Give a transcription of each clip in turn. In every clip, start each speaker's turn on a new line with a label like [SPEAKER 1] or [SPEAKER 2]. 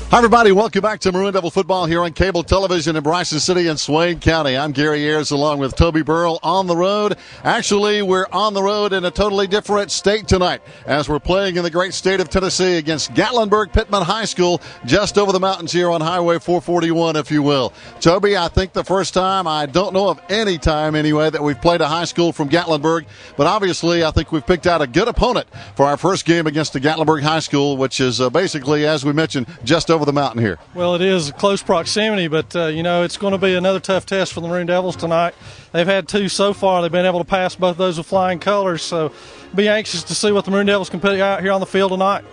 [SPEAKER 1] Hi, everybody. Welcome back to Maroon Devil football here on cable television in Bryson City and Swain County. I'm Gary Ayers along with Toby Burrell on the road. Actually, we're on the road in a totally different state tonight as we're playing in the great state of Tennessee against Gatlinburg Pittman High School just over the mountains here on Highway 441, if you will. Toby, I think the first time, I don't know of any time anyway, that we've played a high school from Gatlinburg, but obviously I think we've picked out a good opponent for our first game against the Gatlinburg High School, which is basically, as we mentioned, just over the mountain here.
[SPEAKER 2] Well, it is close proximity, but, it's going to be another tough test for the Maroon Devils tonight. They've had two so far. They've been able to pass both those with flying colors, so be anxious to see what the Maroon Devils can put out here on the field tonight.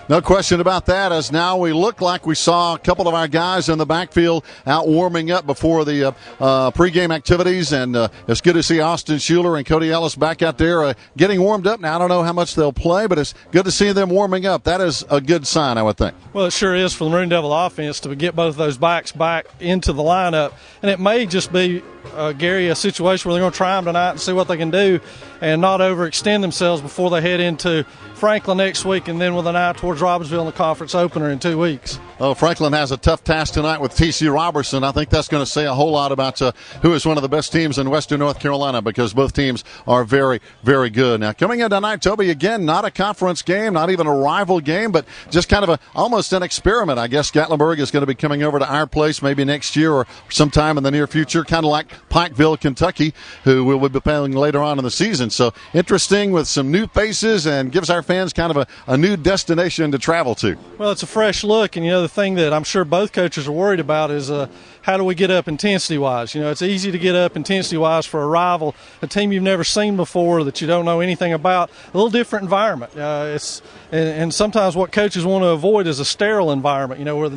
[SPEAKER 1] No question about that, as now we look like we saw a couple of our guys in the backfield out warming up before the pregame activities, and it's good to see Austin Schuler and Cody Ellis back out there getting warmed up. Now, I don't know how much they'll play, but it's good to see them warming up. That is a good sign, I would think.
[SPEAKER 2] Well, it sure is for the Maroon Devil offense to get both of those backs back into the lineup, and it may just be, Gary, a situation where they're going to try them tonight and see what they can do and not overextend themselves before they head into Franklin next week, and then with an eye towards Robbinsville in the conference opener in 2 weeks.
[SPEAKER 1] Oh, Franklin has a tough task tonight with T.C. Robertson. I think that's going to say a whole lot about who is one of the best teams in Western North Carolina, because both teams are very, very good. Now, coming in tonight, Toby, again, not a conference game, not even a rival game, but just kind of almost an experiment. I guess Gatlinburg is going to be coming over to our place maybe next year or sometime in the near future, kind of like Pikeville, Kentucky, who we'll be playing later on in the season. So interesting with some new faces and gives our fans kind of a new destination to travel to.
[SPEAKER 2] Well, it's a fresh look, and the thing that I'm sure both coaches are worried about is how do we get up intensity-wise? It's easy to get up intensity-wise for a rival, a team you've never seen before that you don't know anything about, a little different environment. And sometimes what coaches want to avoid is a sterile environment, where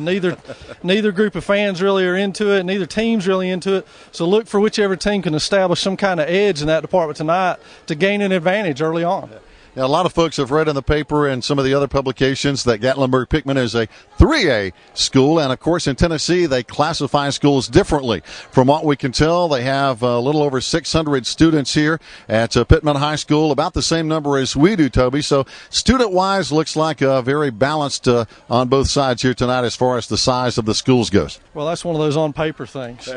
[SPEAKER 2] neither group of fans really are into it, neither team's really into it. So look for whichever team can establish some kind of edge in that department tonight to gain an advantage early on.
[SPEAKER 1] Now, a lot of folks have read in the paper and some of the other publications that Gatlinburg Pittman is a 3A school, and of course in Tennessee they classify schools differently. From what we can tell, they have a little over 600 students here at Pittman High School, about the same number as we do, Toby. So student-wise, looks like very balanced on both sides here tonight as far as the size of the schools goes.
[SPEAKER 2] Well, that's one of those on-paper things.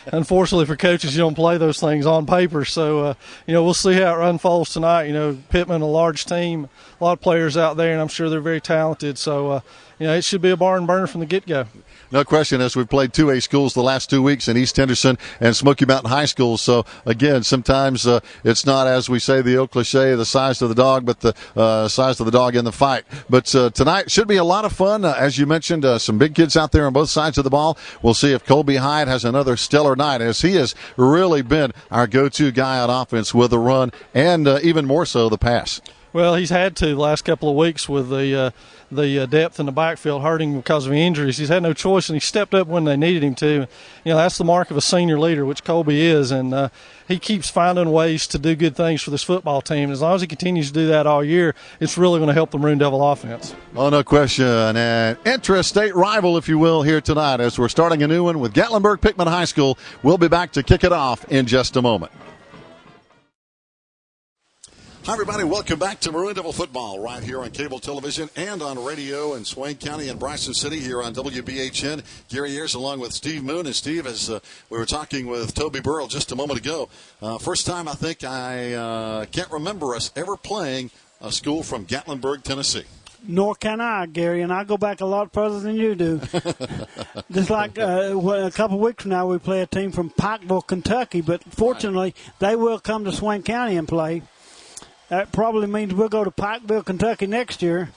[SPEAKER 2] Unfortunately for coaches, you don't play those things on paper. So, we'll see how it unfolds tonight. Pittman, a large team, a lot of players out there, and I'm sure they're very talented. So, it should be a barn burner from the get-go.
[SPEAKER 1] No question, as we've played 2A schools the last 2 weeks in East Henderson and Smoky Mountain High School. So, again, sometimes it's not, as we say, the old cliche, the size of the dog, but the size of the dog in the fight. But tonight should be a lot of fun. As you mentioned, some big kids out there on both sides of the ball. We'll see if Colby Hyde has another stellar night, as he has really been our go-to guy on offense with the run and even more so the pass.
[SPEAKER 2] Well, he's had to the last couple of weeks with the depth in the backfield hurting because of injuries. He's had no choice, and he stepped up when they needed him to. That's the mark of a senior leader, which Colby is, and he keeps finding ways to do good things for this football team. And as long as he continues to do that all year, it's really going to help the Maroon Devil offense.
[SPEAKER 1] Oh, no question. An intrastate rival, if you will, here tonight as we're starting a new one with Gatlinburg Pittman High School. We'll be back to kick it off in just a moment. Hi, everybody. Welcome back to Maroon Devil football right here on cable television and on radio in Swain County and Bryson City here on WBHN. Gary Ayers along with Steve Moon. And, Steve, as we were talking with Toby Burrell just a moment ago, first time I think I can't remember us ever playing a school from Gatlinburg, Tennessee.
[SPEAKER 3] Nor can I, Gary, and I go back a lot further than you do. Just like a couple of weeks from now we play a team from Pikeville, Kentucky, but fortunately they will come to Swain County and play. That probably means we'll go to Pikeville, Kentucky next year.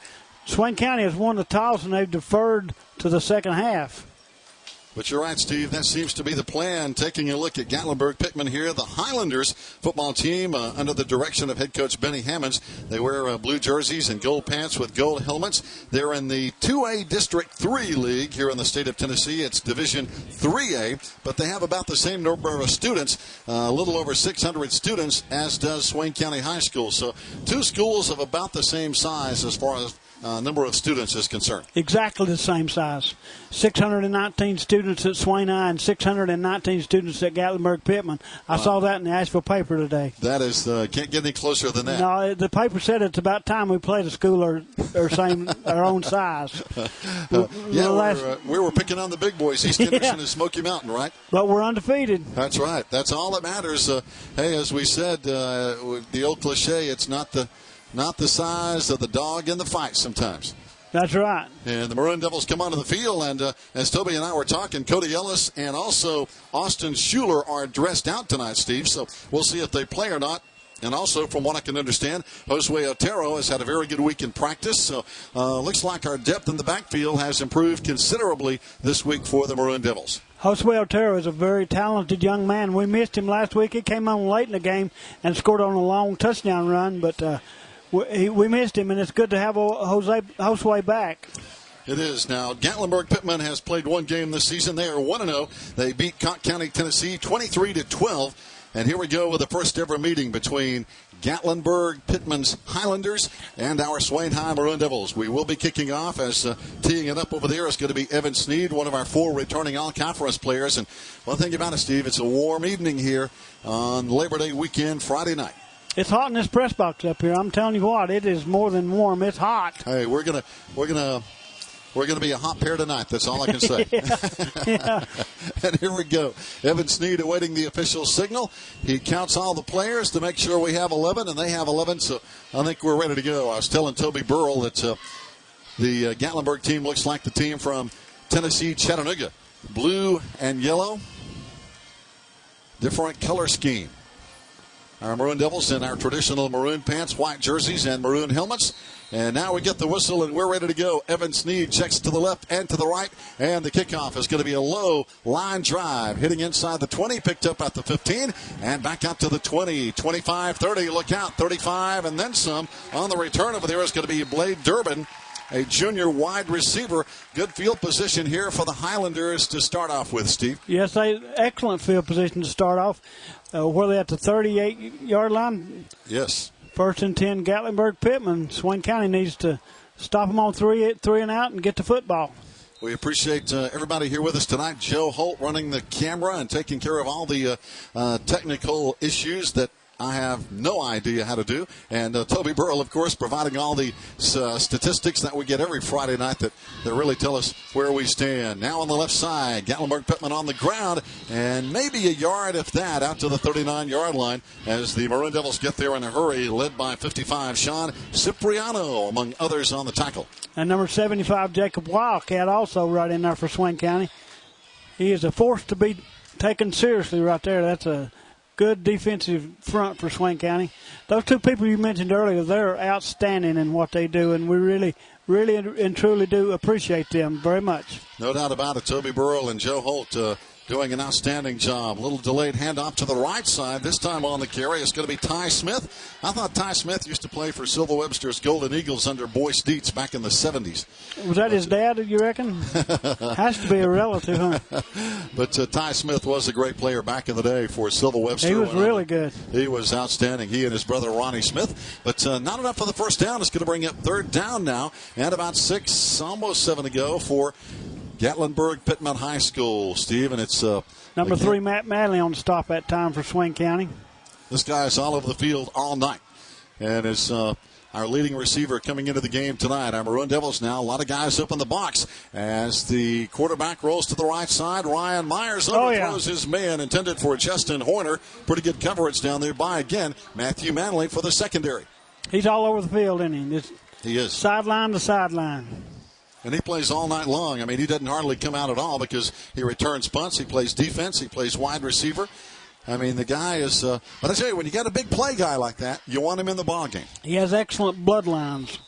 [SPEAKER 3] Swain County has won the toss, and they've deferred to the second half.
[SPEAKER 1] But you're right, Steve. That seems to be the plan. Taking a look at Gatlinburg Pittman here, the Highlanders football team under the direction of head coach Benny Hammonds. They wear blue jerseys and gold pants with gold helmets. They're in the 2A District 3 League here in the state of Tennessee. It's Division 3A, but they have about the same number of students, a little over 600 students, as does Swain County High School. So two schools of about the same size as far number of students is concerned.
[SPEAKER 3] Exactly the same size. 619 students at Swain High and 619 students at Gatlinburg Pittman. I saw that in the Asheville paper today.
[SPEAKER 1] That is, can't get any closer than that.
[SPEAKER 3] No, the paper said it's about time we played a school our own size.
[SPEAKER 1] We were picking on the big boys, East Henderson and Smoky Mountain, right?
[SPEAKER 3] But we're undefeated.
[SPEAKER 1] That's right. That's all that matters. Hey, as we said, the old cliche, it's not the size of the dog in the fight sometimes.
[SPEAKER 3] That's right.
[SPEAKER 1] And the Maroon Devils come onto the field, and as Toby and I were talking, Cody Ellis and also Austin Schuler are dressed out tonight, Steve, so we'll see if they play or not. And also, from what I can understand, Josue Otero has had a very good week in practice, so looks like our depth in the backfield has improved considerably this week for the Maroon Devils.
[SPEAKER 3] Josue Otero is a very talented young man. We missed him last week. He came on late in the game and scored on a long touchdown run, but we missed him, and it's good to have Josue back.
[SPEAKER 1] It is. Now, Gatlinburg Pittman has played one game this season. They are 1-0. They beat Cott County, Tennessee, 23-12. And here we go with the first ever meeting between Gatlinburg Pittman's Highlanders and our Swain High Maroon Devils. We will be kicking off as teeing it up over there is going to be Evan Sneed, one of our 4 returning all-conference players. And one thing about it, Steve, it's a warm evening here on Labor Day weekend, Friday night.
[SPEAKER 3] It's hot in this press box up here. I'm telling you what, it is more than warm. It's hot.
[SPEAKER 1] Hey, we're gonna be a hot pair tonight. That's all I can say.
[SPEAKER 3] Yeah.
[SPEAKER 1] And here we go. Evan Sneed awaiting the official signal. He counts all the players to make sure we have 11, and they have 11. So I think we're ready to go. I was telling Toby Burrell that the Gatlinburg team looks like the team from Tennessee, Chattanooga. Blue and yellow. Different color scheme. Our Maroon Devils in our traditional maroon pants, white jerseys, and maroon helmets. And now we get the whistle, and we're ready to go. Evan Sneed checks to the left and to the right, and the kickoff is going to be a low line drive. Hitting inside the 20, picked up at the 15, and back out to the 20, 25, 30. Look out, 35, and then some. On the return over there is going to be Blade Durbin, a junior wide receiver. Good field position here for the Highlanders to start off with, Steve.
[SPEAKER 3] Yes, excellent field position to start off. Where they at the 38-yard line?
[SPEAKER 1] Yes.
[SPEAKER 3] 1st and 10, Gatlinburg Pittman. Swain County needs to stop them on three and out and get the football.
[SPEAKER 1] We appreciate everybody here with us tonight. Joe Holt running the camera and taking care of all the technical issues that I have no idea how to do. And Toby Burrell, of course, providing all the statistics that we get every Friday night that really tell us where we stand. Now on the left side, Gatlinburg Pittman on the ground, and maybe a yard, if that, out to the 39-yard line as the Maroon Devils get there in a hurry, led by 55, Sean Cipriano, among others on the tackle.
[SPEAKER 3] And number 75, Jacob Wildcat, also right in there for Swain County. He is a force to be taken seriously right there. That's a good defensive front for Swain County. Those 2 people you mentioned earlier, they're outstanding in what they do, and we really and truly do appreciate them very much.
[SPEAKER 1] No doubt about it. Toby Burrell and Joe Holt doing an outstanding job. A little delayed handoff to the right side. This time on the carry is going to be Ty Smith. I thought Ty Smith used to play for Silver Webster's Golden Eagles under Boyce Dietz back in the 70s.
[SPEAKER 3] Was that his dad, you reckon? Has to be a relative, huh?
[SPEAKER 1] But Ty Smith was a great player back in the day for Silver Webster.
[SPEAKER 3] He was really good.
[SPEAKER 1] He was outstanding. He and his brother Ronnie Smith. But not enough for the first down. It's going to bring up 3rd down now. And about 6, almost 7 to go for Gatlinburg Pittman High School, Steve, and it's
[SPEAKER 3] number 3, Matt Madley on the stop that time for Swain County.
[SPEAKER 1] This guy is all over the field all night, and is our leading receiver coming into the game tonight. Our Maroon Devils now, a lot of guys up in the box as the quarterback rolls to the right side. Ryan Myers overthrows his man, intended for Justin Horner. Pretty good coverage down there by, again, Matthew Manley for the secondary.
[SPEAKER 3] He's all over the field, isn't he?
[SPEAKER 1] He is.
[SPEAKER 3] Sideline to sideline.
[SPEAKER 1] And he plays all night long. I mean, he doesn't hardly come out at all because he returns punts, he plays defense, he plays wide receiver. I mean, the guy is but I tell you, when you got a big play guy like that, you want him in the ballgame.
[SPEAKER 3] He has excellent bloodlines.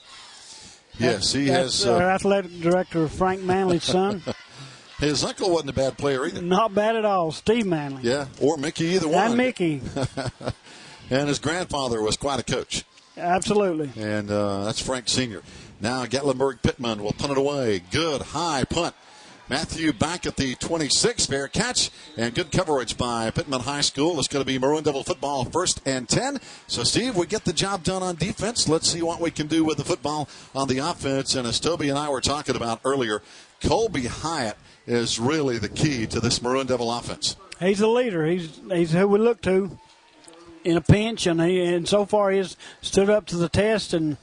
[SPEAKER 1] Yes, he has.
[SPEAKER 3] Our athletic director, Frank Manley's son.
[SPEAKER 1] His uncle wasn't a bad player either.
[SPEAKER 3] Not bad at all. Steve Manley.
[SPEAKER 1] Yeah, or Mickey, either one.
[SPEAKER 3] And Mickey.
[SPEAKER 1] And his grandfather was quite a coach.
[SPEAKER 3] Absolutely.
[SPEAKER 1] And that's Frank Sr. Now Gatlinburg Pittman will punt it away. Good high punt. Matthew back at the 26, fair catch, and good coverage by Pittman High School. It's going to be Maroon Devil football, 1st and 10. So, Steve, we get the job done on defense. Let's see what we can do with the football on the offense. And as Toby and I were talking about earlier, Colby Hyatt is really the key to this Maroon Devil offense.
[SPEAKER 3] He's the leader. He's who we look to in a pinch, and so far he's stood up to the test, and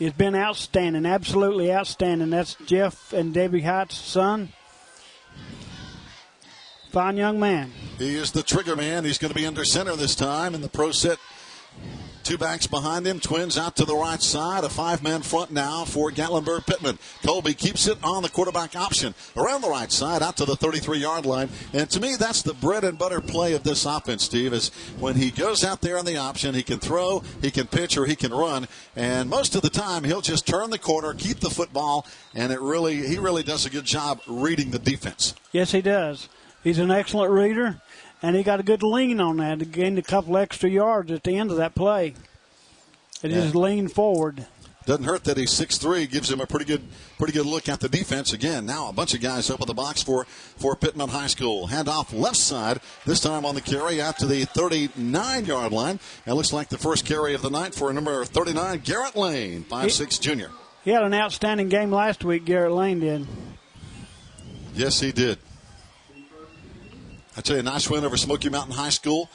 [SPEAKER 3] he's been outstanding, absolutely outstanding. That's Jeff and Debbie Hyatt's son. Fine young man. He
[SPEAKER 1] is the trigger man. He's going to be under center this time in the pro set. 2 backs behind him. Twins out to the right side. A 5-man front now for Gatlinburg Pittman. Colby keeps it on the quarterback option. Around the right side, out to the 33-yard line. And to me, that's the bread and butter play of this offense, Steve, is when he goes out there on the option, he can throw, he can pitch, or he can run. And most of the time, he'll just turn the corner, keep the football, and he really does a good job reading the defense.
[SPEAKER 3] Yes, he does. He's an excellent reader, and he got a good lean on that. He gained a couple extra yards at the end of that play. It just leaned forward.
[SPEAKER 1] Doesn't hurt that he's 6'3", gives him a pretty good look at the defense. Again, now a bunch of guys up in the box for Pittman High School. Handoff left side, this time on the carry out to the 39-yard line. It looks like the first carry of the night for number 39, Garrett Lane, 5'6" junior.
[SPEAKER 3] He had an outstanding game last week, Garrett Lane did.
[SPEAKER 1] Yes, he did. I tell you, a nice win over Smoky Mountain High School.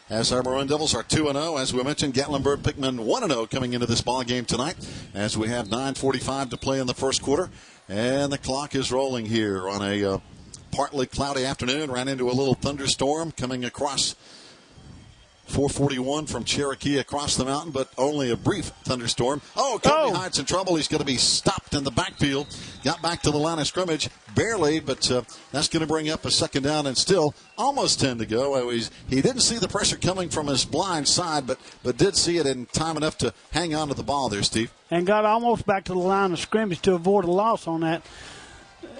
[SPEAKER 1] As our Maroon Devils are 2-0. As we mentioned, Gatlinburg Pittman 1-0 coming into this ball game tonight. As we have 9:45 to play in the first quarter, and the clock is rolling here on a partly cloudy afternoon. Ran into a little thunderstorm coming across 441 from Cherokee across the mountain, but only a brief thunderstorm. Colby Hyatt's in trouble. He's going to be stopped in the backfield. Got back to the line of scrimmage, barely, but that's going to bring up a 2nd down and still almost 10 to go. He didn't see the pressure coming from his blind side, but did see it in time enough to hang on to the ball there, Steve.
[SPEAKER 3] And got almost back to the line of scrimmage to avoid a loss on that.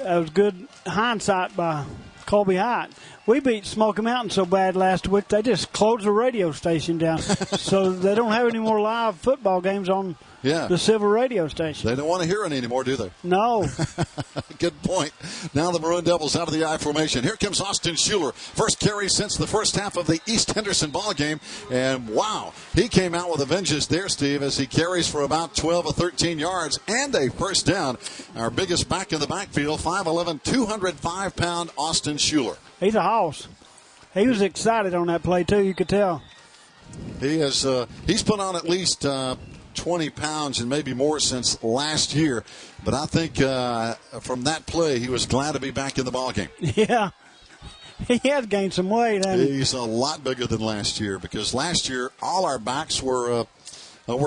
[SPEAKER 3] That was good hindsight by Colby Hyatt. We beat Smoky Mountain so bad last week, they just closed the radio station down. So they don't have any more live football games on the Silver radio station.
[SPEAKER 1] They don't want to hear it anymore, do they?
[SPEAKER 3] No.
[SPEAKER 1] Good point. Now the Maroon Devils out of the I formation. Here comes Austin Schuler. First carry since the first half of the East Henderson ball game. And wow, he came out with a vengeance there, Steve, as he carries for about 12 or 13 yards and a first down. Our biggest back in the backfield, 5'11", 205-pound Austin Schuler.
[SPEAKER 3] He's a hoss. He was excited on that play, too, you could tell.
[SPEAKER 1] He is. He's put on at least 20 pounds and maybe more since last year. But I think from that play, he was glad to be back in the ballgame.
[SPEAKER 3] Yeah. He has gained some weight.
[SPEAKER 1] He's a lot bigger than last year because last year all our backs were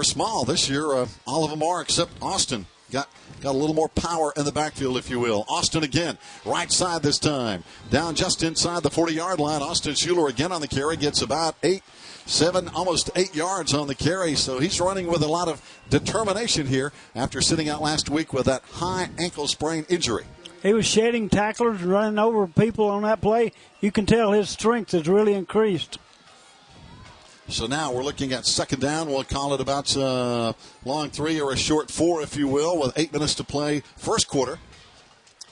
[SPEAKER 1] small. This year, all of them are except Austin. Got a little more power in the backfield, if you will. Austin again, right side this time. Down just inside the 40-yard line. Austin Schuler again on the carry. Gets about almost 8 yards on the carry. So he's running with a lot of determination here after sitting out last week with that high ankle sprain injury.
[SPEAKER 3] He was shedding tacklers and running over people on that play. You can tell his strength has really increased.
[SPEAKER 1] So now we're looking at 2nd down. We'll call it about long 3 or a short 4, if you will, with 8 minutes to play first quarter.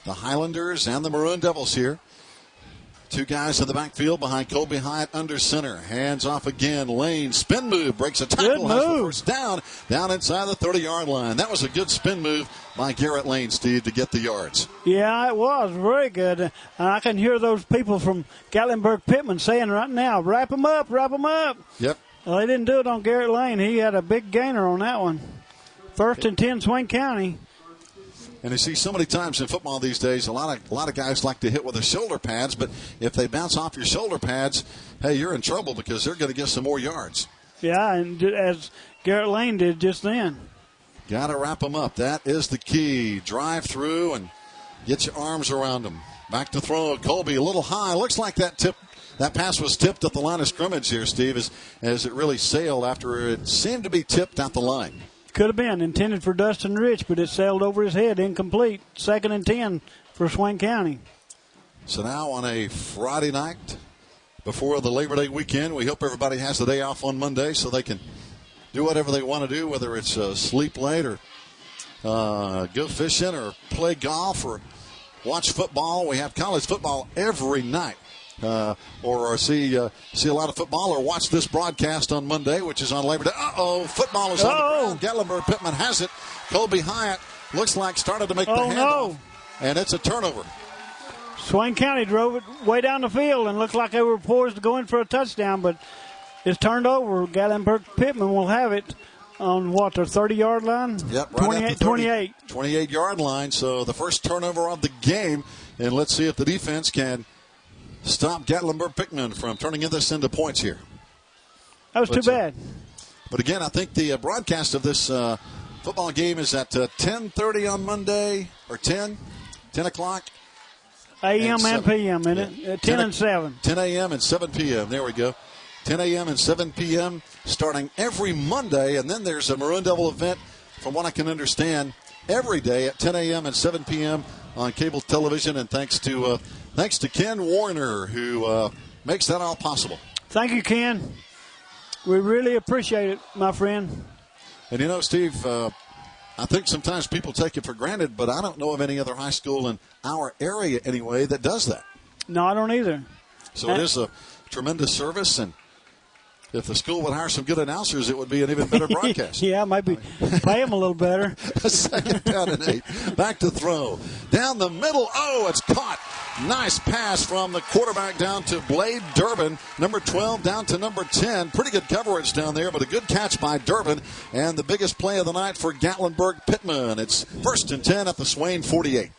[SPEAKER 1] The Highlanders and the Maroon Devils here. 2 guys in the backfield behind Colby Hyatt under center. Hands off again. Lane, spin move, breaks a tackle. Has the first down inside the 30-yard line. That was a good spin move by Garrett Lane, Steve, to get the yards.
[SPEAKER 3] Yeah, it was very good. And I can hear those people from Gatlinburg Pittman saying right now, wrap him up, wrap him up.
[SPEAKER 1] Yep.
[SPEAKER 3] Well, they didn't do it on Garrett Lane. He had a big gainer on that one. 1st and 10, Swain County.
[SPEAKER 1] And you see so many times in football these days, a lot of guys like to hit with the shoulder pads, but if they bounce off your shoulder pads, hey, you're in trouble because they're going to get some more yards.
[SPEAKER 3] Yeah, and as Garrett Lane did just then.
[SPEAKER 1] Got to wrap them up. That is the key. Drive through and get your arms around them. Back to throw. Colby a little high. Looks like that pass was tipped at the line of scrimmage here, Steve, as it really sailed after it seemed to be tipped at the line.
[SPEAKER 3] Could have been intended for Dustin Rich, but it sailed over his head, incomplete. 2nd and 10 for Swain County.
[SPEAKER 1] So now on a Friday night before the Labor Day weekend, we hope everybody has the day off on Monday so they can do whatever they want to do, whether it's sleep late or go fishing or play golf or watch football. We have college football every night. Or see a lot of football, or watch this broadcast on Monday, which is on Labor Day. Football is on the ground. Gatlinburg Pittman has it. Colby Hyatt looks like started to make the handoff, and it's a turnover.
[SPEAKER 3] Swain County drove it way down the field and looked like they were poised to go in for a touchdown, but it's turned over. Gatlinburg Pittman will have it on their 30-yard line?
[SPEAKER 1] Yep, right 28-yard line. So the first turnover of the game, and let's see if the defense can stop Gatlinburg Pittman from turning this into points here.
[SPEAKER 3] That was too bad.
[SPEAKER 1] But again, I think the broadcast of this football game is at 10:30 on Monday, or 10 o'clock.
[SPEAKER 3] A.M. and P.M. in it, 10 and 7.
[SPEAKER 1] 10 a.m. and 7 p.m. There we go. 10 a.m. and 7 p.m. starting every Monday. And then there's a Maroon Devil event, from what I can understand, every day at 10 a.m. and 7 p.m. on cable television. And thanks to Ken Warner, who makes that all possible.
[SPEAKER 3] Thank you, Ken. We really appreciate it, my friend.
[SPEAKER 1] And Steve, I think sometimes people take it for granted, but I don't know of any other high school in our area anyway that does that.
[SPEAKER 3] No, I don't either.
[SPEAKER 1] So it is a tremendous service, and if the school would hire some good announcers, it would be an even better broadcast.
[SPEAKER 3] Yeah, maybe pay them a little better.
[SPEAKER 1] Second down and 8. Back to throw. Down the middle. Oh, it's caught. Nice pass from the quarterback down to Blade Durbin. Number 12 down to number 10. Pretty good coverage down there, but a good catch by Durbin. And the biggest play of the night for Gatlinburg Pittman. It's 1st and 10 at the Swain 48.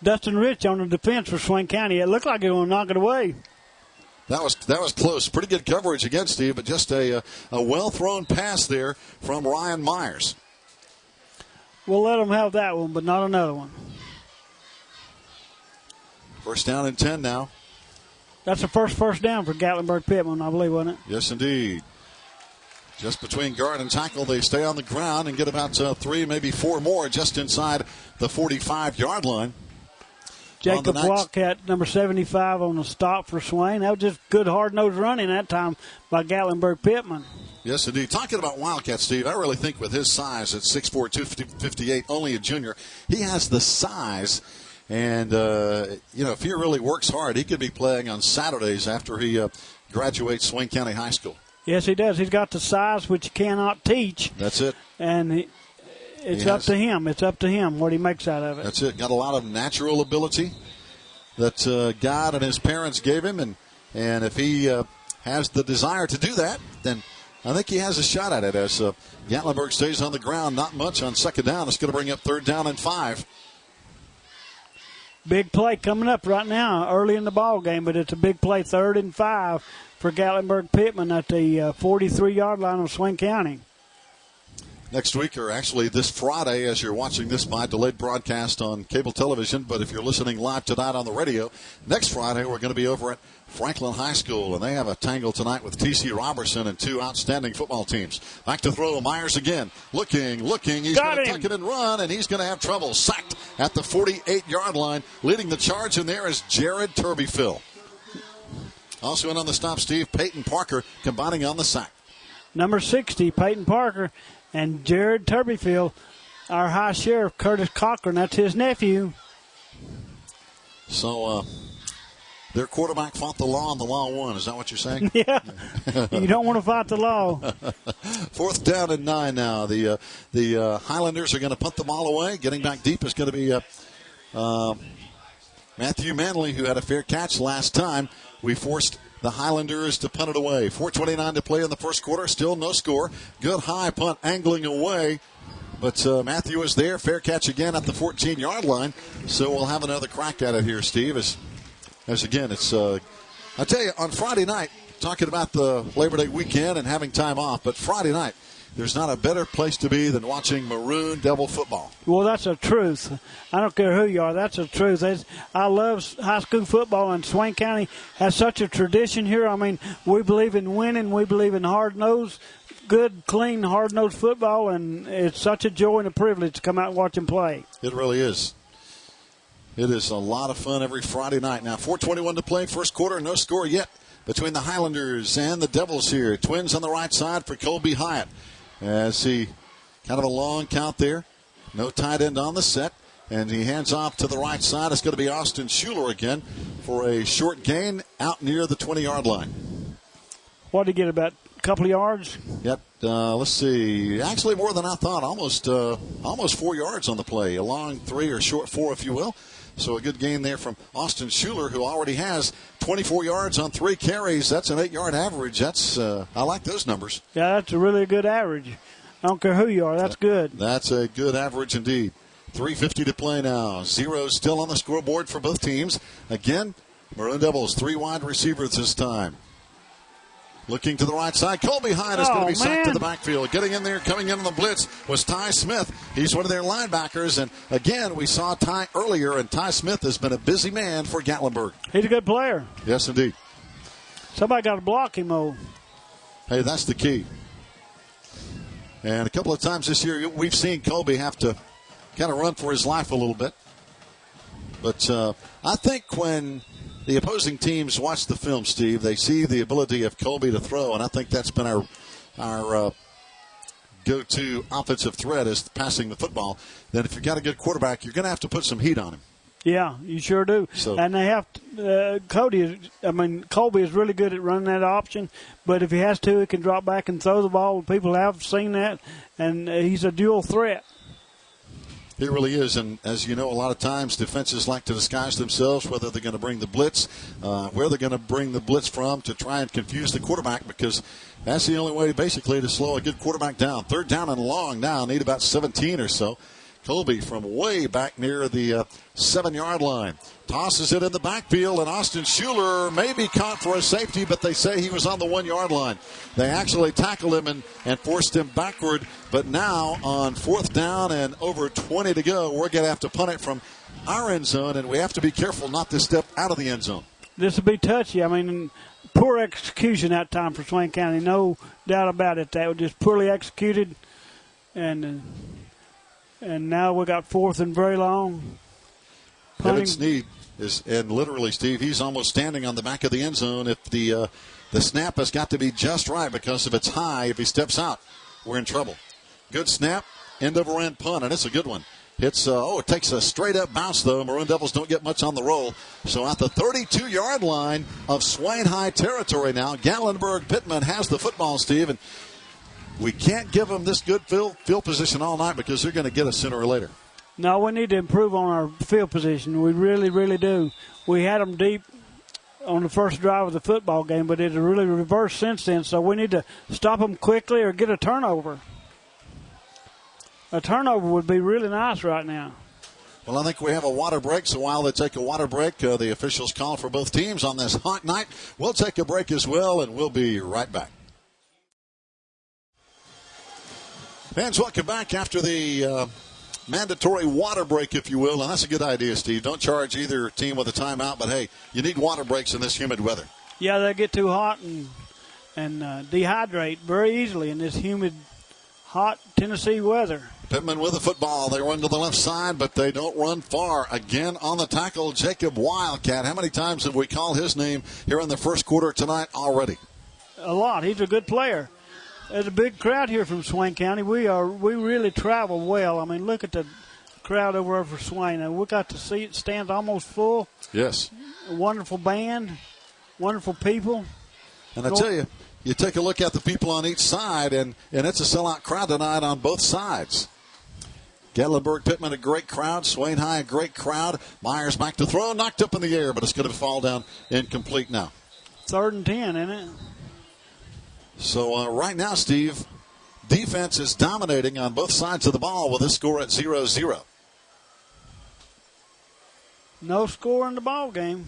[SPEAKER 3] Dustin Rich on the defense for Swain County. It looked like he was going to knock it away.
[SPEAKER 1] That was close. Pretty good coverage again, Steve, but just a well-thrown pass there from Ryan Myers.
[SPEAKER 3] We'll let them have that one, but not another one.
[SPEAKER 1] 1st down and 10 now.
[SPEAKER 3] That's the first down for Gatlinburg Pittman, I believe, wasn't it?
[SPEAKER 1] Yes, indeed. Just between guard and tackle, they stay on the ground and get about 3, maybe 4 more just inside the 45-yard line.
[SPEAKER 3] Jacob Wildcat, number 75, on the stop for Swain. That was just good, hard-nosed running that time by Gatlinburg Pittman.
[SPEAKER 1] Yes, indeed. Talking about Wildcat, Steve, I really think with his size at 6'4", 258, only a junior, he has the size. And, if he really works hard, he could be playing on Saturdays after he graduates Swain County High School.
[SPEAKER 3] Yes, he does. He's got the size which you cannot teach.
[SPEAKER 1] That's it.
[SPEAKER 3] And it's up to him. It's up to him what he makes out of it.
[SPEAKER 1] That's it. Got a lot of natural ability that God and his parents gave him. And if he has the desire to do that, then I think he has a shot at it. As Gatlinburg stays on the ground, not much on 2nd down. It's going to bring up 3rd down and 5.
[SPEAKER 3] Big play coming up right now, early in the ball game, but it's a big play, 3rd and 5 for Gatlinburg Pittman at the 43-yard line of Swain County.
[SPEAKER 1] Next week, or actually this Friday, as you're watching this by delayed broadcast on cable television, but if you're listening live tonight on the radio, next Friday we're going to be over at Franklin High School, and they have a tangle tonight with T.C. Robertson and 2 outstanding football teams. Back to throw, Myers again, looking. He's going to tuck it and run, and he's going to have trouble. Sacked at the 48-yard line. Leading the charge in there is Jared Turbyfill. Also in on the stop, Steve, Peyton Parker combining on the sack.
[SPEAKER 3] Number 60, Peyton Parker, and Jared Turbyfield, our high sheriff, Curtis Cochran. That's his nephew.
[SPEAKER 1] So, their quarterback fought the law and the law won. Is that what you're saying?
[SPEAKER 3] Yeah. You don't want to fight the law.
[SPEAKER 1] 4th down and 9 now. The Highlanders are going to punt the ball away. Getting back deep is going to be Matthew Manley, who had a fair catch last time. We forced the Highlanders to punt it away. 4:29 to play in the first quarter. Still no score. Good high punt angling away. But Matthew is there. Fair catch again at the 14-yard line. So we'll have another crack at it here, Steve. As again, it's, I tell you, on Friday night, talking about the Labor Day weekend and having time off, but Friday night, there's not a better place to be than watching Maroon Devil football.
[SPEAKER 3] Well, that's the truth. I don't care who you are. That's the truth. I love high school football, and Swain County has such a tradition here. I mean, we believe in winning. We believe in hard-nosed, good, clean, hard-nosed football, and it's such a joy and a privilege to come out and watch them play.
[SPEAKER 1] It really is. It is a lot of fun every Friday night. Now, 4:21 to play, first quarter, no score yet between the Highlanders and the Devils here. Twins on the right side for Colby Hyatt. As he kind of a long count there. No tight end on the set. And he hands off to the right side. It's going to be Austin Schuler again for a short gain out near the 20-yard line.
[SPEAKER 3] What did he get, about a couple of yards?
[SPEAKER 1] Yep. Let's see. Actually, more than I thought. Almost 4 yards on the play. A long 3 or short 4, if you will. So a good gain there from Austin Schuler, who already has 24 yards on 3 carries. That's an 8-yard average. That's I like those numbers.
[SPEAKER 3] Yeah, that's a really good average. I don't care who you are. That's good.
[SPEAKER 1] That's a good average indeed. 3:50 to play now. 0 still on the scoreboard for both teams. Again, Maroon Devils 3 wide receivers this time. Looking to the right side. Colby Hyde is going to be sacked to the backfield. Getting in there, coming in on the blitz was Ty Smith. He's one of their linebackers. And again, we saw Ty earlier, and Ty Smith has been a busy man for Gatlinburg.
[SPEAKER 3] He's a good player.
[SPEAKER 1] Yes, indeed.
[SPEAKER 3] Somebody got to block him, though.
[SPEAKER 1] Hey, that's the key. And a couple of times this year, we've seen Colby have to kind of run for his life a little bit. But I think when the opposing teams watch the film, Steve, they see the ability of Colby to throw, and I think that's been our go-to offensive threat is passing the football. Then if you've got a good quarterback, you're going to have to put some heat on him.
[SPEAKER 3] Yeah, you sure do.
[SPEAKER 1] So,
[SPEAKER 3] and they have Colby is really good at running that option, but if he has to, he can drop back and throw the ball. People have seen that, and he's a dual threat.
[SPEAKER 1] He really is, and as you know, a lot of times defenses like to disguise themselves, whether they're going to bring the blitz, where they're going to bring the blitz from to try and confuse the quarterback, because that's the only way basically to slow a good quarterback down. 3rd down and long now, need about 17 or so. Colby from way back near the 7-yard line. Tosses it in the backfield, and Austin Schuler may be caught for a safety, but they say he was on the 1-yard line. They actually tackled him and forced him backward, but now on 4th down and over 20 to go, we're going to have to punt it from our end zone, and we have to be careful not to step out of the end zone.
[SPEAKER 3] This will be touchy. I mean, poor execution that time for Swain County. No doubt about it. That was just poorly executed, and now we got 4th and very long.
[SPEAKER 1] Evan Sneed is, and literally, Steve, he's almost standing on the back of the end zone. If the snap has got to be just right, because if it's high, if he steps out, we're in trouble. Good snap, end over end punt, and it's a good one. It's it takes a straight up bounce though. Maroon Devils don't get much on the roll. So at the 32-yard line of Swain High territory now, Gatlinburg Pittman has the football, Steve, and we can't give them this good field position all night because they're going to get us sooner or later.
[SPEAKER 3] No, we need to improve on our field position. We really, really do. We had them deep on the first drive of the football game, but it's really reversed since then. So we need to stop them quickly or get a turnover. A turnover would be really nice right now.
[SPEAKER 1] Well, I think we have a water break, so while they take a water break, the officials call for both teams on this hot night. We'll take a break as well, and we'll be right back. Fans, welcome back after the mandatory water break, if you will, and that's a good idea, Steve. Don't charge either team with a timeout, but, hey, you need water breaks in this humid weather.
[SPEAKER 3] Yeah, they get too hot and dehydrate very easily in this humid, hot Tennessee weather.
[SPEAKER 1] Pittman with the football. They run to the left side, but they don't run far. Again on the tackle, Jacob Wildcat. How many times have we called his name here in the first quarter tonight already?
[SPEAKER 3] A lot. He's a good player. There's a big crowd here from Swain County. We really travel well. I mean, look at the crowd over for Swain. And we got to see it. Stands almost full.
[SPEAKER 1] Yes.
[SPEAKER 3] A wonderful band, wonderful people.
[SPEAKER 1] And I tell you, you take a look at the people on each side, and it's a sellout crowd tonight on both sides. Gatlinburg Pittman, a great crowd. Swain High, a great crowd. Myers back to throw, knocked up in the air, but it's going to fall down incomplete now.
[SPEAKER 3] 3rd and 10, isn't it?
[SPEAKER 1] So right now, Steve, defense is dominating on both sides of the ball with this score at 0-0.
[SPEAKER 3] No score in the ball game.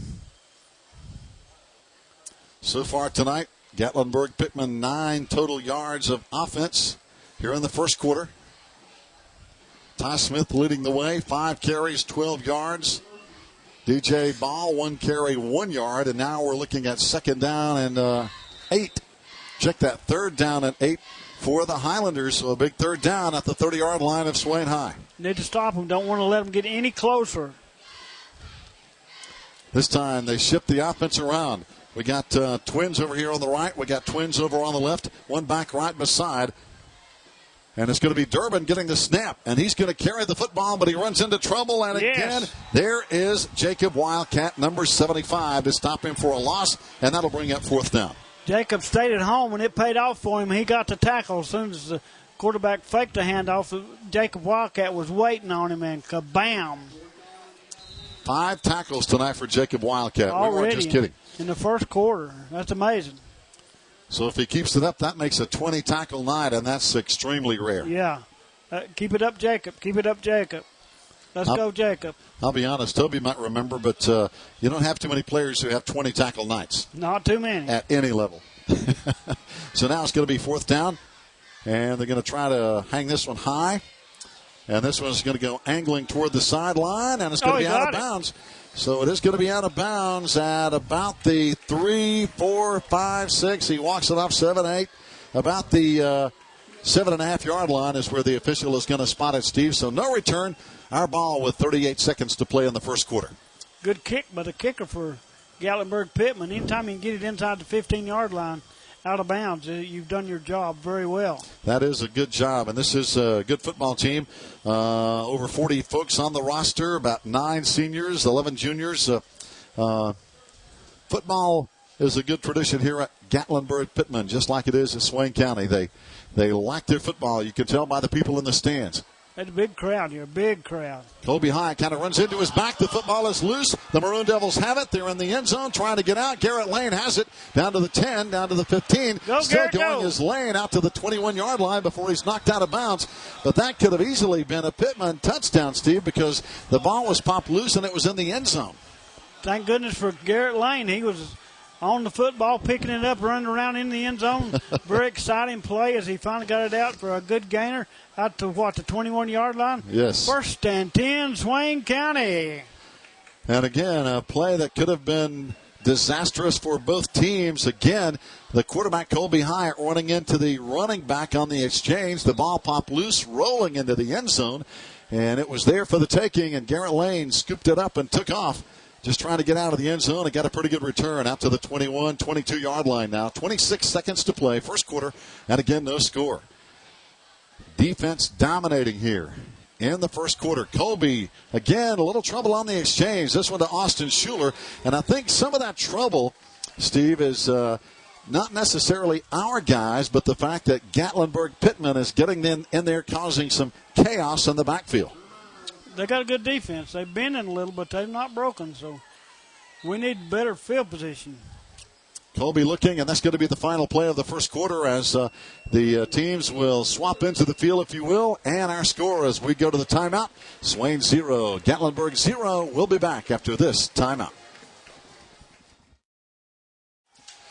[SPEAKER 1] So far tonight, Gatlinburg Pittman 9 total yards of offense here in the first quarter. Ty Smith leading the way, 5 carries, 12 yards. DJ Ball, 1 carry, 1 yard, and now we're looking at 2nd down and 8. Check that, 3rd down and 8 for the Highlanders. So a big 3rd down at the 30-yard line of Swain High.
[SPEAKER 3] Need to stop them. Don't want to let them get any closer.
[SPEAKER 1] This time they shift the offense around. We got twins over here on the right. We got twins over on the left. One back right beside. And it's going to be Durbin getting the snap. And he's going to carry the football, but he runs into trouble. And again, there is Jacob Wildcat, number 75, to stop him for a loss. And that'll bring up 4th down.
[SPEAKER 3] Jacob stayed at home, and it paid off for him. He got the tackle as soon as the quarterback faked the handoff. Jacob Wildcat was waiting on him, and kabam.
[SPEAKER 1] 5 tackles tonight for Jacob Wildcat.
[SPEAKER 3] Already,
[SPEAKER 1] we weren't just kidding.
[SPEAKER 3] In the first quarter. That's amazing.
[SPEAKER 1] So if he keeps it up, that makes a 20-tackle night, and that's extremely rare.
[SPEAKER 3] Yeah. Keep it up, Jacob. Keep it up, Jacob. Let's go, Jacob.
[SPEAKER 1] I'll be honest, Toby might remember, but you don't have too many players who have 20-tackle nights.
[SPEAKER 3] Not too many.
[SPEAKER 1] At any level. So now it's going to be 4th down, and they're going to try to hang this one high. And this one's going to go angling toward the sideline, and it's going to be out of bounds. So it is going to be out of bounds at about the 3, 4, 5, 6. He walks it off 7, 8. About the 7.5-yard line is where the official is going to spot it, Steve. So no return. Our ball with 38 seconds to play in the first quarter.
[SPEAKER 3] Good kick by the kicker for Gatlinburg Pittman. Anytime you can get it inside the 15-yard line, out of bounds, you've done your job very well.
[SPEAKER 1] That is a good job, and this is a good football team. Over 40 folks on the roster, about 9 seniors, 11 juniors. Football is a good tradition here at Gatlinburg Pittman, just like it is in Swain County. They like their football. You can tell by the people in the stands.
[SPEAKER 3] There's a big crowd here, big crowd.
[SPEAKER 1] Colby High kind of runs into his back. The football is loose. The Maroon Devils have it. They're in the end zone trying to get out. Garrett Lane has it down to the 10, down to the 15.
[SPEAKER 3] Go,
[SPEAKER 1] Still
[SPEAKER 3] Garrett,
[SPEAKER 1] going is Lane out to the 21-yard line before he's knocked out of bounds. But that could have easily been a Pittman touchdown, Steve, because the ball was popped loose and it was in the end zone.
[SPEAKER 3] Thank goodness for Garrett Lane. He was on the football, picking it up, running around in the end zone. Very exciting play as he finally got it out for a good gainer out to, the 21-yard line?
[SPEAKER 1] Yes.
[SPEAKER 3] 1st and 10, Swain County.
[SPEAKER 1] And again, a play that could have been disastrous for both teams. Again, the quarterback, Colby High, running into the running back on the exchange. The ball popped loose, rolling into the end zone. And it was there for the taking, and Garrett Lane scooped it up and took off. Just trying to get out of the end zone and got a pretty good return out to the 21, 22-yard line now. 26 seconds to play, first quarter, and again, no score. Defense dominating here in the first quarter. Colby, again, a little trouble on the exchange. This one to Austin Schuler. And I think some of that trouble, Steve, is not necessarily our guys, but the fact that Gatlinburg Pittman is getting in there causing some chaos in the backfield.
[SPEAKER 3] They got a good defense. They've been in a little, but they're not broken, so we need better field position.
[SPEAKER 1] Colby looking, and that's going to be the final play of the first quarter as the teams will swap into the field, if you will, and our score as we go to the timeout. Swain 0, Gatlinburg 0. We'll be back after this timeout.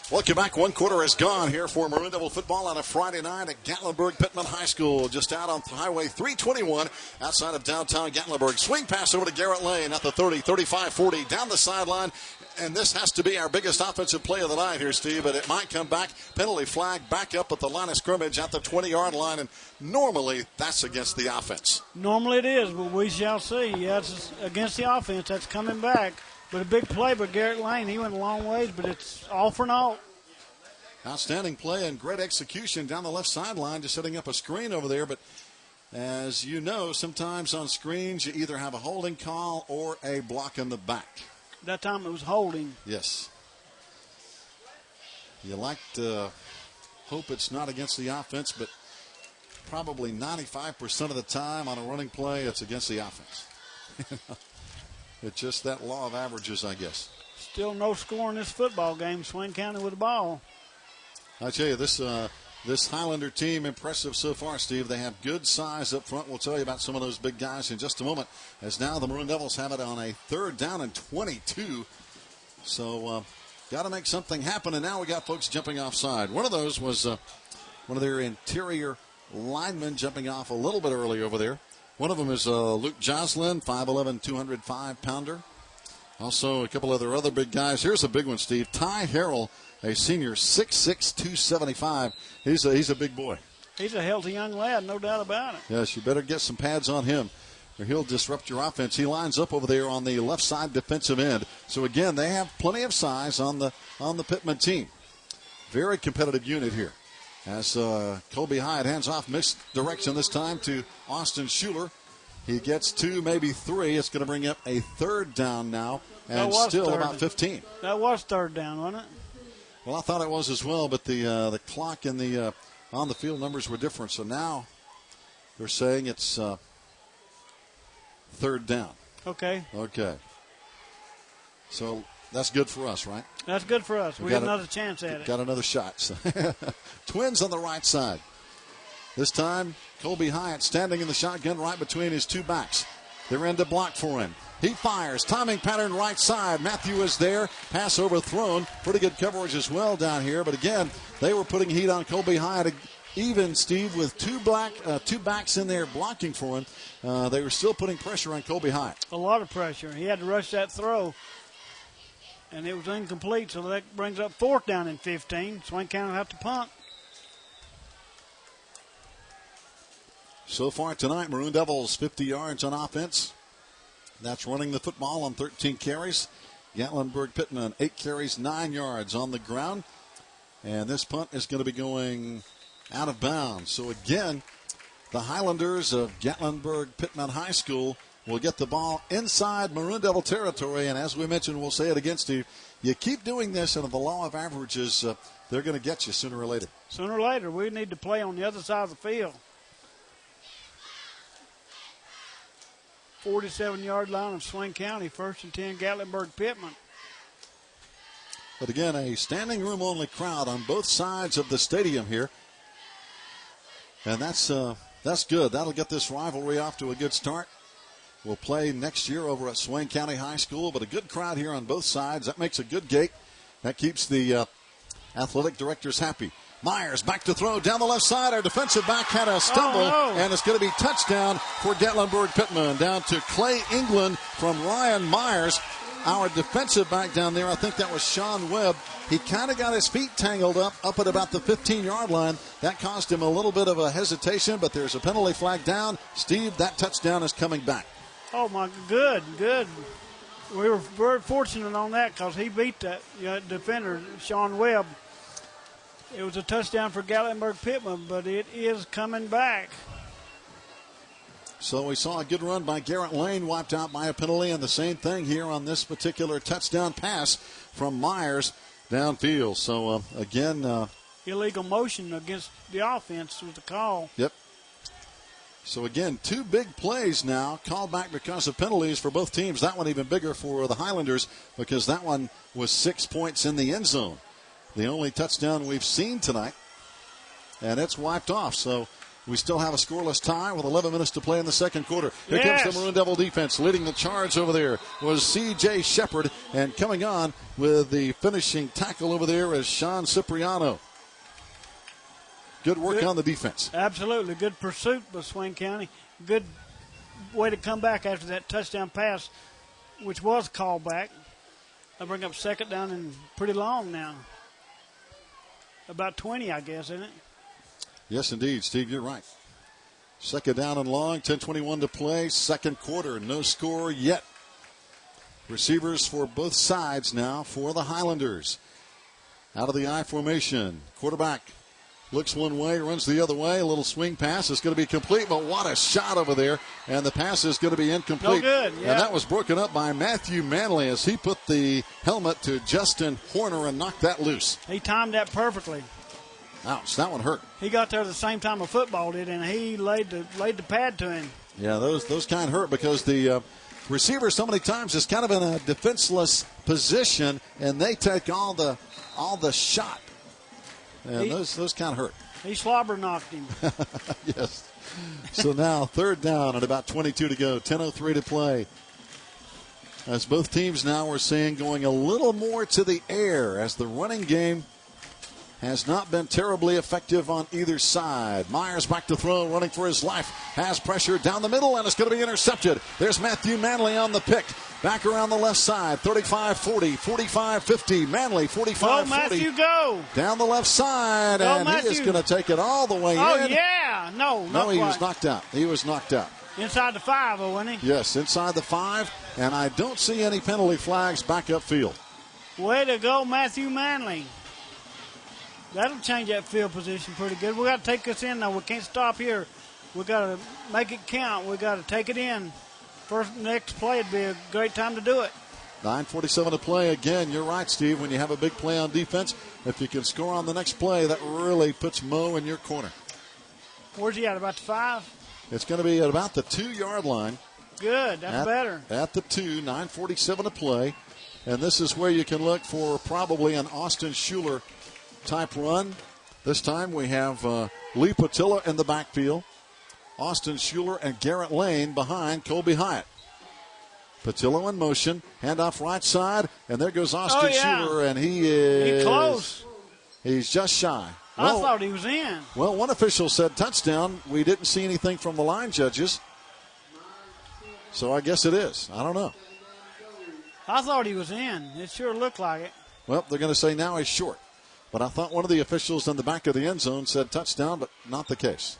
[SPEAKER 1] Welcome back. One quarter is gone here for Maroon Devil football on a Friday night at Gatlinburg Pittman High School, just out on Highway 321 outside of downtown Gatlinburg. Swing pass over to Garrett Lane at the 30, 35, 40, down the sideline. And this has to be our biggest offensive play of the night here, Steve, but it might come back. Penalty flag back up at the line of scrimmage at the 20-yard line, and normally that's against the offense.
[SPEAKER 3] Normally it is, but we shall see. Yeah, it's against the offense. That's coming back. But a big play by Garrett Lane. He went a long ways, but it's all for naught.
[SPEAKER 1] Outstanding play and great execution down the left sideline, just setting up a screen over there. But as you know, sometimes on screens you either have a holding call or a block in the back.
[SPEAKER 3] That time it was holding.
[SPEAKER 1] Yes. You like to hope it's not against the offense, but probably 95% of the time on a running play, it's against the offense. It's just that law of averages, I guess.
[SPEAKER 3] Still no score in this football game. Swain County with the ball.
[SPEAKER 1] I tell you, this Highlander team, impressive so far, Steve. They have good size up front. We'll tell you about some of those big guys in just a moment, as now the Maroon Devils have it on a 3rd down and 22. So got to make something happen, and now we got folks jumping offside. One of those was one of their interior linemen jumping off a little bit early over there. One of them is Luke Joslin, 5'11", 205-pounder. Also, a couple other big guys. Here's a big one, Steve. Ty Harrell, a senior, 6'6", 275. He's a big boy.
[SPEAKER 3] He's a healthy young lad, no doubt about it.
[SPEAKER 1] Yes, you better get some pads on him, or he'll disrupt your offense. He lines up over there on the left side defensive end. So, again, they have plenty of size on the Pittman team. Very competitive unit here. as Colby Hyatt hands off misdirection this time to Austin Schuler. He gets 2, maybe 3. It's going to bring up a 3rd down now, and still about 15.
[SPEAKER 3] That was 3rd down, wasn't it?
[SPEAKER 1] Well, I thought it was as well, but the clock and the on the field numbers were different. So now they're saying it's 3rd down.
[SPEAKER 3] Okay.
[SPEAKER 1] So that's good for us, right?
[SPEAKER 3] That's good for us. We have another chance at it.
[SPEAKER 1] Got another shot. So Twins on the right side. This time, Colby Hyatt standing in the shotgun right between his 2 backs. They're in to block for him. He fires. Timing pattern right side. Matthew is there. Pass overthrown. Pretty good coverage as well down here. But again, they were putting heat on Colby Hyatt. Even, Steve, with 2 backs in there blocking for him, they were still putting pressure on Colby Hyatt.
[SPEAKER 3] A lot of pressure. He had to rush that throw, and it was incomplete, so that brings up 4th down and 15. Swain County will have to punt.
[SPEAKER 1] So far tonight, Maroon Devils 50 yards on offense. That's running the football on 13 carries. Gatlinburg Pittman 8 carries, 9 yards on the ground. And this punt is going to be going out of bounds. So again, the Highlanders of Gatlinburg Pittman High School will get the ball inside Maroon Devil territory. And as we mentioned, we'll say it again, Steve, you keep doing this, and the law of averages, they're going to get you sooner or later.
[SPEAKER 3] Sooner or later, we need to play on the other side of the field. 47-yard line of Swain County, 1st and 10, Gatlinburg Pittman.
[SPEAKER 1] But again, a standing room only crowd on both sides of the stadium here. And that's good. That'll get this rivalry off to a good start. We'll play next year over at Swain County High School, but a good crowd here on both sides. That makes a good gate. That keeps the athletic directors happy. Myers back to throw down the left side. Our defensive back had a stumble, and it's going to be touchdown for Gatlinburg Pittman. Down to Clay England from Ryan Myers. Our defensive back down there, I think that was Sean Webb. He kind of got his feet tangled up at about the 15-yard line. That caused him a little bit of a hesitation, but there's a penalty flag down. Steve, that touchdown is coming back.
[SPEAKER 3] Oh, my, good. We were very fortunate on that because he beat that defender, Sean Webb. It was a touchdown for Gatlinburg Pittman, but it is coming back.
[SPEAKER 1] So we saw a good run by Garrett Lane, wiped out by a penalty, and the same thing here on this particular touchdown pass from Myers downfield. So, again...
[SPEAKER 3] illegal motion against the offense was the call.
[SPEAKER 1] Yep. So, again, 2 big plays now, called back because of penalties for both teams. That one even bigger for the Highlanders because that one was 6 points in the end zone. The only touchdown we've seen tonight, and it's wiped off. So we still have a scoreless tie with 11 minutes to play in the second quarter. Here comes the Maroon Devil defense. Leading the charge over there was C.J. Shepard, and coming on with the finishing tackle over there is Sean Cipriano. Good work on the defense.
[SPEAKER 3] Absolutely. Good pursuit by Swain County. Good way to come back after that touchdown pass, which was called back. They'll bring up 2nd down and pretty long now. About 20, I guess, isn't it?
[SPEAKER 1] Yes, indeed, Steve, you're right. 2nd down and long, 10:21 to play. Second quarter, no score yet. Receivers for both sides now for the Highlanders. Out of the I formation. Quarterback looks one way, runs the other way. A little swing pass is going to be complete, but what a shot over there. And the pass is going to be incomplete.
[SPEAKER 3] No good, yeah.
[SPEAKER 1] And that was broken up by Matthew Manley as he put the helmet to Justin Horner and knocked that loose.
[SPEAKER 3] He timed that perfectly.
[SPEAKER 1] Ouch, that one hurt.
[SPEAKER 3] He got there at the same time a football did, and he laid the pad to him.
[SPEAKER 1] Yeah, those kind hurt because the receiver so many times is kind of in a defenseless position, and they take all the shot. And those kind of hurt.
[SPEAKER 3] He slobber knocked him.
[SPEAKER 1] Yes. So now 3rd down and about 22 to go. 10:03 to play. As both teams now are saying going a little more to the air as the running game has not been terribly effective on either side. Myers back to throw, running for his life. Has pressure down the middle, and it's going to be intercepted. There's Matthew Manley on the pick. Back around the left side, 35-40, 45-50. Manley, 45-40.
[SPEAKER 3] Go, Matthew, go.
[SPEAKER 1] Down the left side,
[SPEAKER 3] go,
[SPEAKER 1] and
[SPEAKER 3] Matthew.
[SPEAKER 1] He is going to take it all the way in.
[SPEAKER 3] Oh, yeah. No,
[SPEAKER 1] he was knocked out. He was knocked out.
[SPEAKER 3] Inside the 5, wasn't he?
[SPEAKER 1] Yes, inside the 5, and I don't see any penalty flags back upfield.
[SPEAKER 3] Way to go, Matthew Manley. That'll change that field position pretty good. We got to take this in now. We can't stop here. We got to make it count. We got to take it in. Next play would be a great time to do it.
[SPEAKER 1] 9:47 to play. Again, you're right, Steve. When you have a big play on defense, if you can score on the next play, that really puts Mo in your corner.
[SPEAKER 3] Where's he at? About the 5?
[SPEAKER 1] It's going to be at about the 2-yard line.
[SPEAKER 3] Good. That's better. At
[SPEAKER 1] the 2, 9:47 to play. And this is where you can look for probably an Austin Schuler type run. This time we have Lee Patilla in the backfield. Austin Schuler and Garrett Lane behind Colby Hyatt. Patillo in motion, handoff right side, and there goes Austin Schuler, and he's
[SPEAKER 3] close.
[SPEAKER 1] He's just shy.
[SPEAKER 3] I thought he was in.
[SPEAKER 1] Well, one official said touchdown. We didn't see anything from the line judges, so I guess it is. I don't know.
[SPEAKER 3] I thought he was in. It sure looked like it.
[SPEAKER 1] Well, they're going to say now he's short. But I thought one of the officials in the back of the end zone said touchdown, but not the case.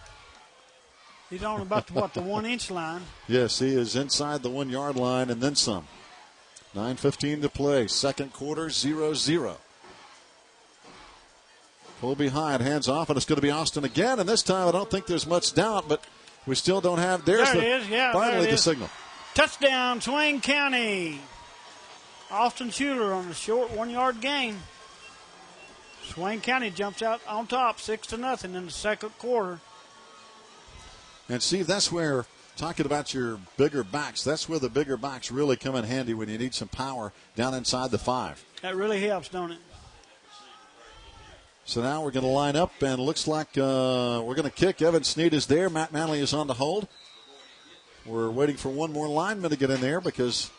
[SPEAKER 3] He's on about the 1-inch line.
[SPEAKER 1] Yes, he is inside the 1-yard line and then some. 9:15 to play. Second quarter, 0-0. Colby Hyde hands off, and it's going to be Austin again. And this time I don't think there's much doubt, but we still don't have. There's
[SPEAKER 3] there it is. Yeah,
[SPEAKER 1] finally
[SPEAKER 3] the
[SPEAKER 1] signal.
[SPEAKER 3] Touchdown, Swain County. Austin Schuler on the short 1-yard gain. Swain County jumps out on top, 6-0 in the second quarter.
[SPEAKER 1] And Steve, that's where, talking about your bigger backs, that's where the bigger backs really come in handy when you need some power down inside the 5.
[SPEAKER 3] That really helps, don't it?
[SPEAKER 1] So now we're going to line up, and it looks like we're going to kick. Evan Snead is there. Matt Manley is on to hold. We're waiting for one more lineman to get in there because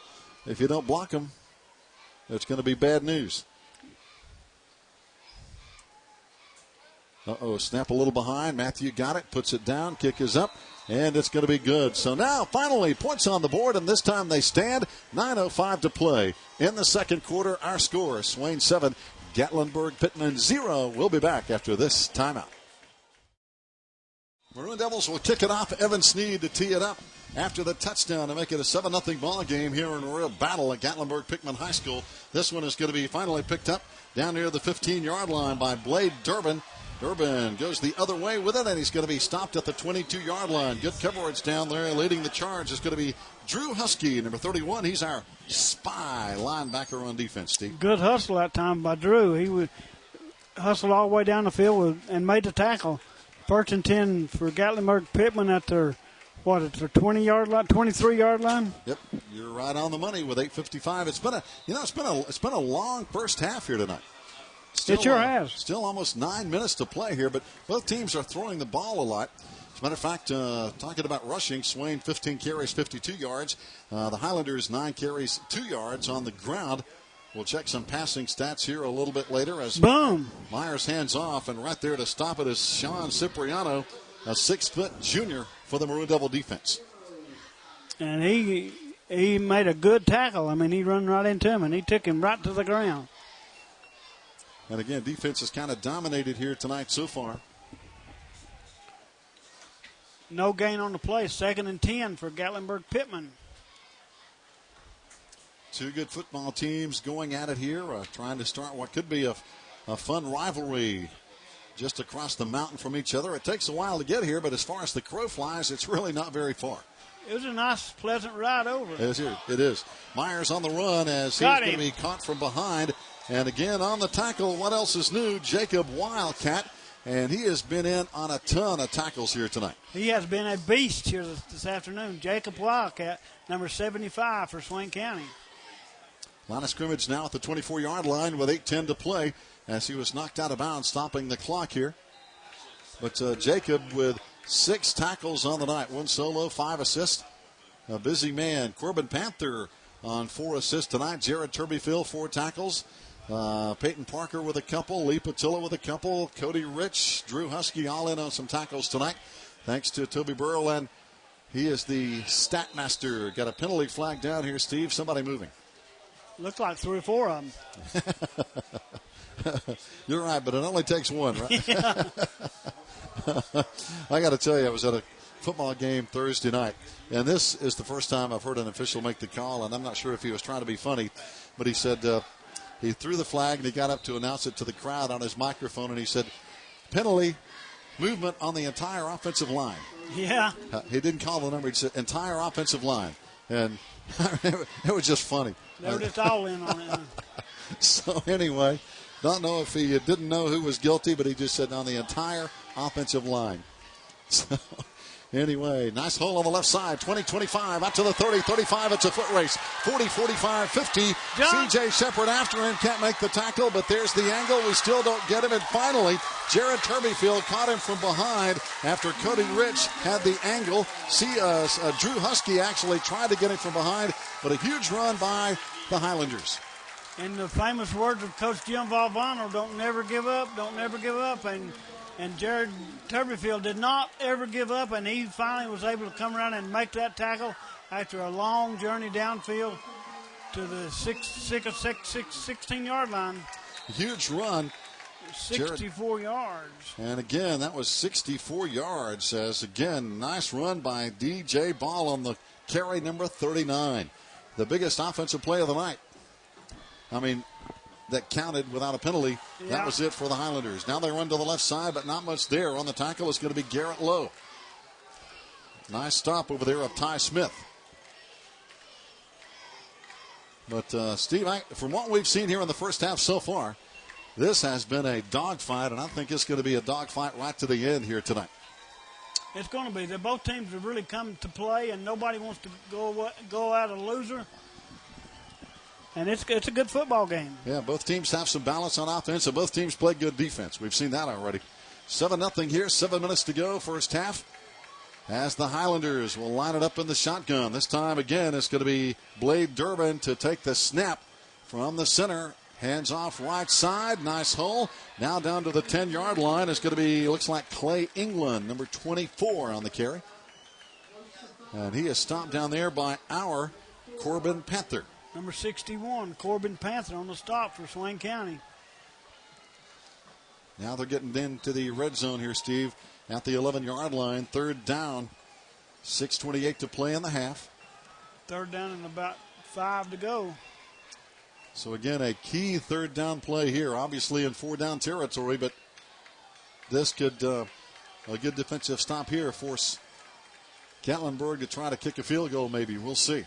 [SPEAKER 1] if you don't block them, it's going to be bad news. Snap a little behind. Matthew got it, puts it down, kick is up, and it's going to be good. So now, finally, points on the board, and this time they stand. 9:05 to play in the second quarter. Our score, Swain 7, Gatlinburg Pittman 0. We'll be back after this timeout. Maroon Devils will kick it off. Evan Snead to tee it up after the touchdown to make it a 7-0 ball game here in a real battle at Gatlinburg Pittman High School. This one is going to be finally picked up down near the 15-yard line by Blade Durbin. Durbin goes the other way with it, and he's going to be stopped at the 22-yard line. Good coverage down there. Leading the charge is going to be Drew Husky, number 31. He's our spy linebacker on defense, Steve.
[SPEAKER 3] Good hustle that time by Drew. He hustled all the way down the field and made the tackle. First and 10 for Gatlinburg Pittman at their 20-yard line, 23-yard line.
[SPEAKER 1] Yep, you're right on the money with 8:55. It's been a long first half here tonight.
[SPEAKER 3] It sure has.
[SPEAKER 1] Still almost 9 minutes to play here, but both teams are throwing the ball a lot. As a matter of fact, talking about rushing, Swain 15 carries, 52 yards. The Highlanders 9 carries, 2 yards on the ground. We'll check some passing stats here a little bit later as
[SPEAKER 3] boom.
[SPEAKER 1] Myers hands off, and right there to stop it is Sean Cipriano, a 6-foot junior for the Maroon Devil defense.
[SPEAKER 3] And he made a good tackle. I mean, he run right into him, and he took him right to the ground.
[SPEAKER 1] And again, defense has kind of dominated here tonight so far.
[SPEAKER 3] No gain on the play. 2nd and 10 for Gatlinburg Pittman.
[SPEAKER 1] Two good football teams going at it here, trying to start what could be a fun rivalry just across the mountain from each other. It takes a while to get here, but as far as the crow flies, it's really not very far.
[SPEAKER 3] It was a nice, pleasant ride over.
[SPEAKER 1] It is. Myers on the run as he's going to be caught from behind. And again, on the tackle, what else is new? Jacob Wildcat, and he has been in on a ton of tackles here tonight.
[SPEAKER 3] He has been a beast here this afternoon. Jacob Wildcat, number 75 for Swain County.
[SPEAKER 1] Line of scrimmage now at the 24-yard line with 8:10 to play as he was knocked out of bounds, stopping the clock here. But Jacob with 6 tackles on the night, 1 solo, 5 assists. A busy man. Corbin Panther on 4 assists tonight. Jared Turbyfield, 4 tackles. Peyton Parker with a couple. Lee Patilla with a couple. Cody Rich, Drew Husky all in on some tackles tonight. Thanks to Toby Burrell, and he is the stat master. Got a penalty flag down here, Steve. Somebody moving.
[SPEAKER 3] Looks like 3 or 4 of
[SPEAKER 1] them. You're right, but it only takes one, right?
[SPEAKER 3] Yeah.
[SPEAKER 1] I got to tell you, I was at a football game Thursday night, and this is the first time I've heard an official make the call, and I'm not sure if he was trying to be funny, but he said, he threw the flag, and he got up to announce it to the crowd on his microphone, and he said, penalty, movement on the entire offensive line.
[SPEAKER 3] Yeah.
[SPEAKER 1] He didn't call the number. He said entire offensive line. And it was just funny.
[SPEAKER 3] They were just all in on it.
[SPEAKER 1] So anyway, don't know if he didn't know who was guilty, but he just said on the entire offensive line. So anyway, nice hole on the left side. 20-25, out to the 30, 35. It's a foot race. 40, 45, 50. C.J. Shepard after him. Can't make the tackle, but there's the angle. We still don't get him. And finally, Jared Turbyfield caught him from behind after Cody Rich had the angle. Drew Husky actually tried to get him from behind, but a huge run by the Highlanders.
[SPEAKER 3] In the famous words of Coach Jim Valvano, don't never give up, don't never give up. And Jared Turbyfield did not ever give up, and he finally was able to come around and make that tackle after a long journey downfield to the 16-yard line.
[SPEAKER 1] Huge run.
[SPEAKER 3] 64 yards.
[SPEAKER 1] And again, that was 64 yards. As again, nice run by DJ Ball on the carry number 39. The biggest offensive play of the night. I mean, that counted without a penalty. Yeah. That was it for the Highlanders. Now they run to the left side, but not much there. On the tackle is going to be Garrett Lowe. Nice stop over there of Ty Smith. But, Steve, from what we've seen here in the first half so far, this has been a dogfight, and I think it's going to be a dogfight right to the end here tonight.
[SPEAKER 3] It's going to be. Both teams have really come to play, and nobody wants to go out a loser. And it's a good football game.
[SPEAKER 1] Yeah, both teams have some balance on offense, and both teams play good defense. We've seen that already. 7-0 here, 7 minutes to go, first half. As the Highlanders will line it up in the shotgun. This time, again, it's going to be Blade Durbin to take the snap from the center. Hands off right side. Nice hole. Now down to the 10-yard line. It's going to be, looks like Clay England, number 24 on the carry. And he is stopped down there by our Corbin Panther.
[SPEAKER 3] Number 61, Corbin Panther on the stop for Swain County.
[SPEAKER 1] Now they're getting into the red zone here, Steve, at the 11-yard line. Third down. 6:28 to play in the half.
[SPEAKER 3] Third down and about 5 to go.
[SPEAKER 1] So, again, a key third down play here, obviously in 4-down territory, but this could, a good defensive stop here, force Gatlinburg to try to kick a field goal maybe. We'll see.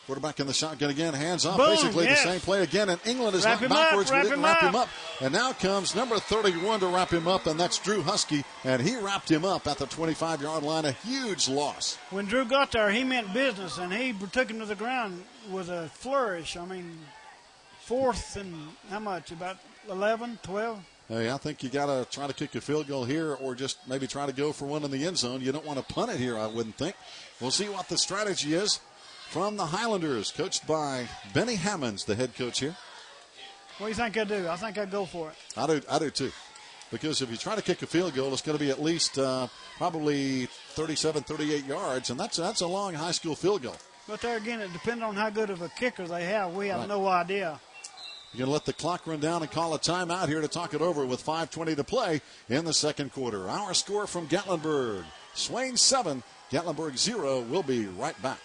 [SPEAKER 1] Quarterback in the shotgun again, hands off.
[SPEAKER 3] Boom,
[SPEAKER 1] basically
[SPEAKER 3] yes.
[SPEAKER 1] The same play again, and England is
[SPEAKER 3] wrap
[SPEAKER 1] knocked backwards.
[SPEAKER 3] We
[SPEAKER 1] didn't wrap him up. And now comes number 31 to wrap him up, and that's Drew Husky, and he wrapped him up at the 25-yard line. A huge loss.
[SPEAKER 3] When Drew got there, he meant business, and he took him to the ground with a flourish. I mean, fourth and how much? About 11, 12?
[SPEAKER 1] Hey, I think you got to try to kick a field goal here or just maybe try to go for one in the end zone. You don't want to punt it here, I wouldn't think. We'll see what the strategy is from the Highlanders, coached by Benny Hammonds, the head coach here.
[SPEAKER 3] What do you think I'd do? I think I'd go for it.
[SPEAKER 1] I do too. Because if you try to kick a field goal, it's going to be at least probably 37, 38 yards, and that's a long high school field goal.
[SPEAKER 3] But there again, it depends on how good of a kicker they have. We have no idea.
[SPEAKER 1] You're going to let the clock run down and call a timeout here to talk it over with 5:20 to play in the second quarter. Our score from Gatlinburg, Swain 7, Gatlinburg 0. We'll be right back.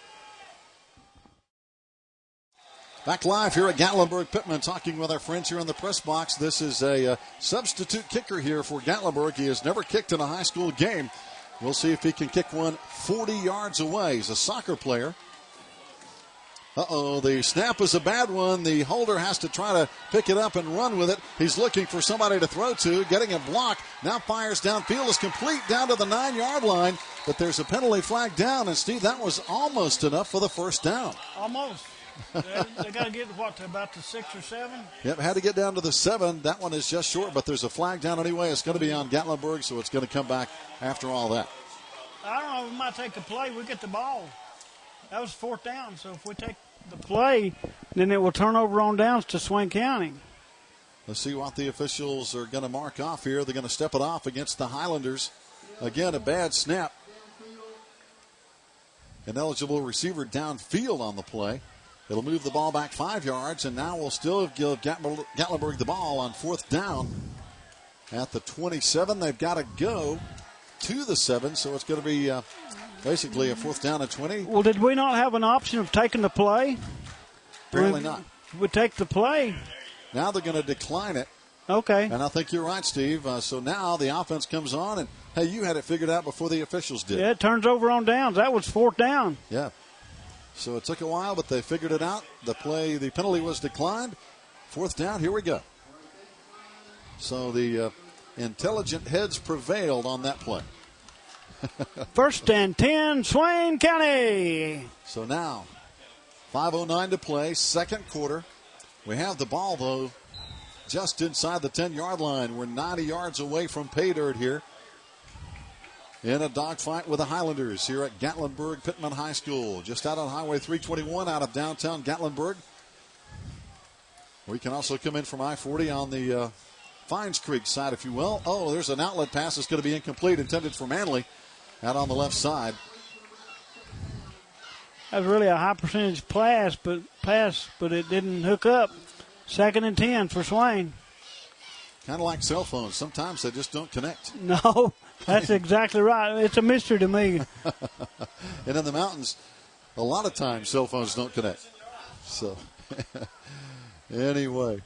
[SPEAKER 1] Back live here at Gatlinburg Pittman, talking with our friends here in the press box. This is a substitute kicker here for Gatlinburg. He has never kicked in a high school game. We'll see if he can kick one 40 yards away. He's a soccer player. The snap is a bad one. The holder has to try to pick it up and run with it. He's looking for somebody to throw to, getting a block. Now fires downfield, is complete down to the 9-yard line, but there's a penalty flag down. And, Steve, that was almost enough for the first down.
[SPEAKER 3] Almost. They got to get to about the 6 or 7.
[SPEAKER 1] Yep, had to get down to the 7. That one is just short, but there's a flag down anyway. It's going to be on Gatlinburg, so it's going to come back after all that.
[SPEAKER 3] I don't know. We might take the play. We get the ball. That was 4th down, so if we take the play, then it will turn over on downs to Swain County.
[SPEAKER 1] Let's see what the officials are going to mark off here. They're going to step it off against the Highlanders. Again, a bad snap. An eligible receiver downfield on the play. It'll move the ball back 5 yards, and now we'll still give Gatlinburg the ball on 4th down at the 27. They've got to go to the 7, so it's going to be basically a 4th down and 20.
[SPEAKER 3] Well, did we not have an option of taking the play?
[SPEAKER 1] Apparently not.
[SPEAKER 3] would take the play.
[SPEAKER 1] Now they're going to decline it.
[SPEAKER 3] Okay.
[SPEAKER 1] And I think you're right, Steve. So now the offense comes on, and, hey, you had it figured out before the officials did.
[SPEAKER 3] Yeah, it turns over on downs. That was 4th down.
[SPEAKER 1] Yeah. So it took a while, but they figured it out. The penalty was declined. 4th down, here we go. So the intelligent heads prevailed on that play.
[SPEAKER 3] 1st and 10, Swain County.
[SPEAKER 1] So now, 5:09 to play, second quarter. We have the ball, though, just inside the 10-yard line. We're 90 yards away from pay dirt here in a dogfight with the Highlanders here at Gatlinburg Pittman High School, just out on Highway 321 out of downtown Gatlinburg. We can also come in from I-40 on the Fines Creek side, if you will. Oh, there's an outlet pass that's going to be incomplete, intended for Manley out on the left side.
[SPEAKER 3] That was really a high percentage pass, but it didn't hook up. 2nd and 10 for Swain.
[SPEAKER 1] Kind of like cell phones. Sometimes they just don't connect.
[SPEAKER 3] No, that's exactly right. It's a mystery to me.
[SPEAKER 1] And in the mountains, a lot of times cell phones don't connect. So, anyway.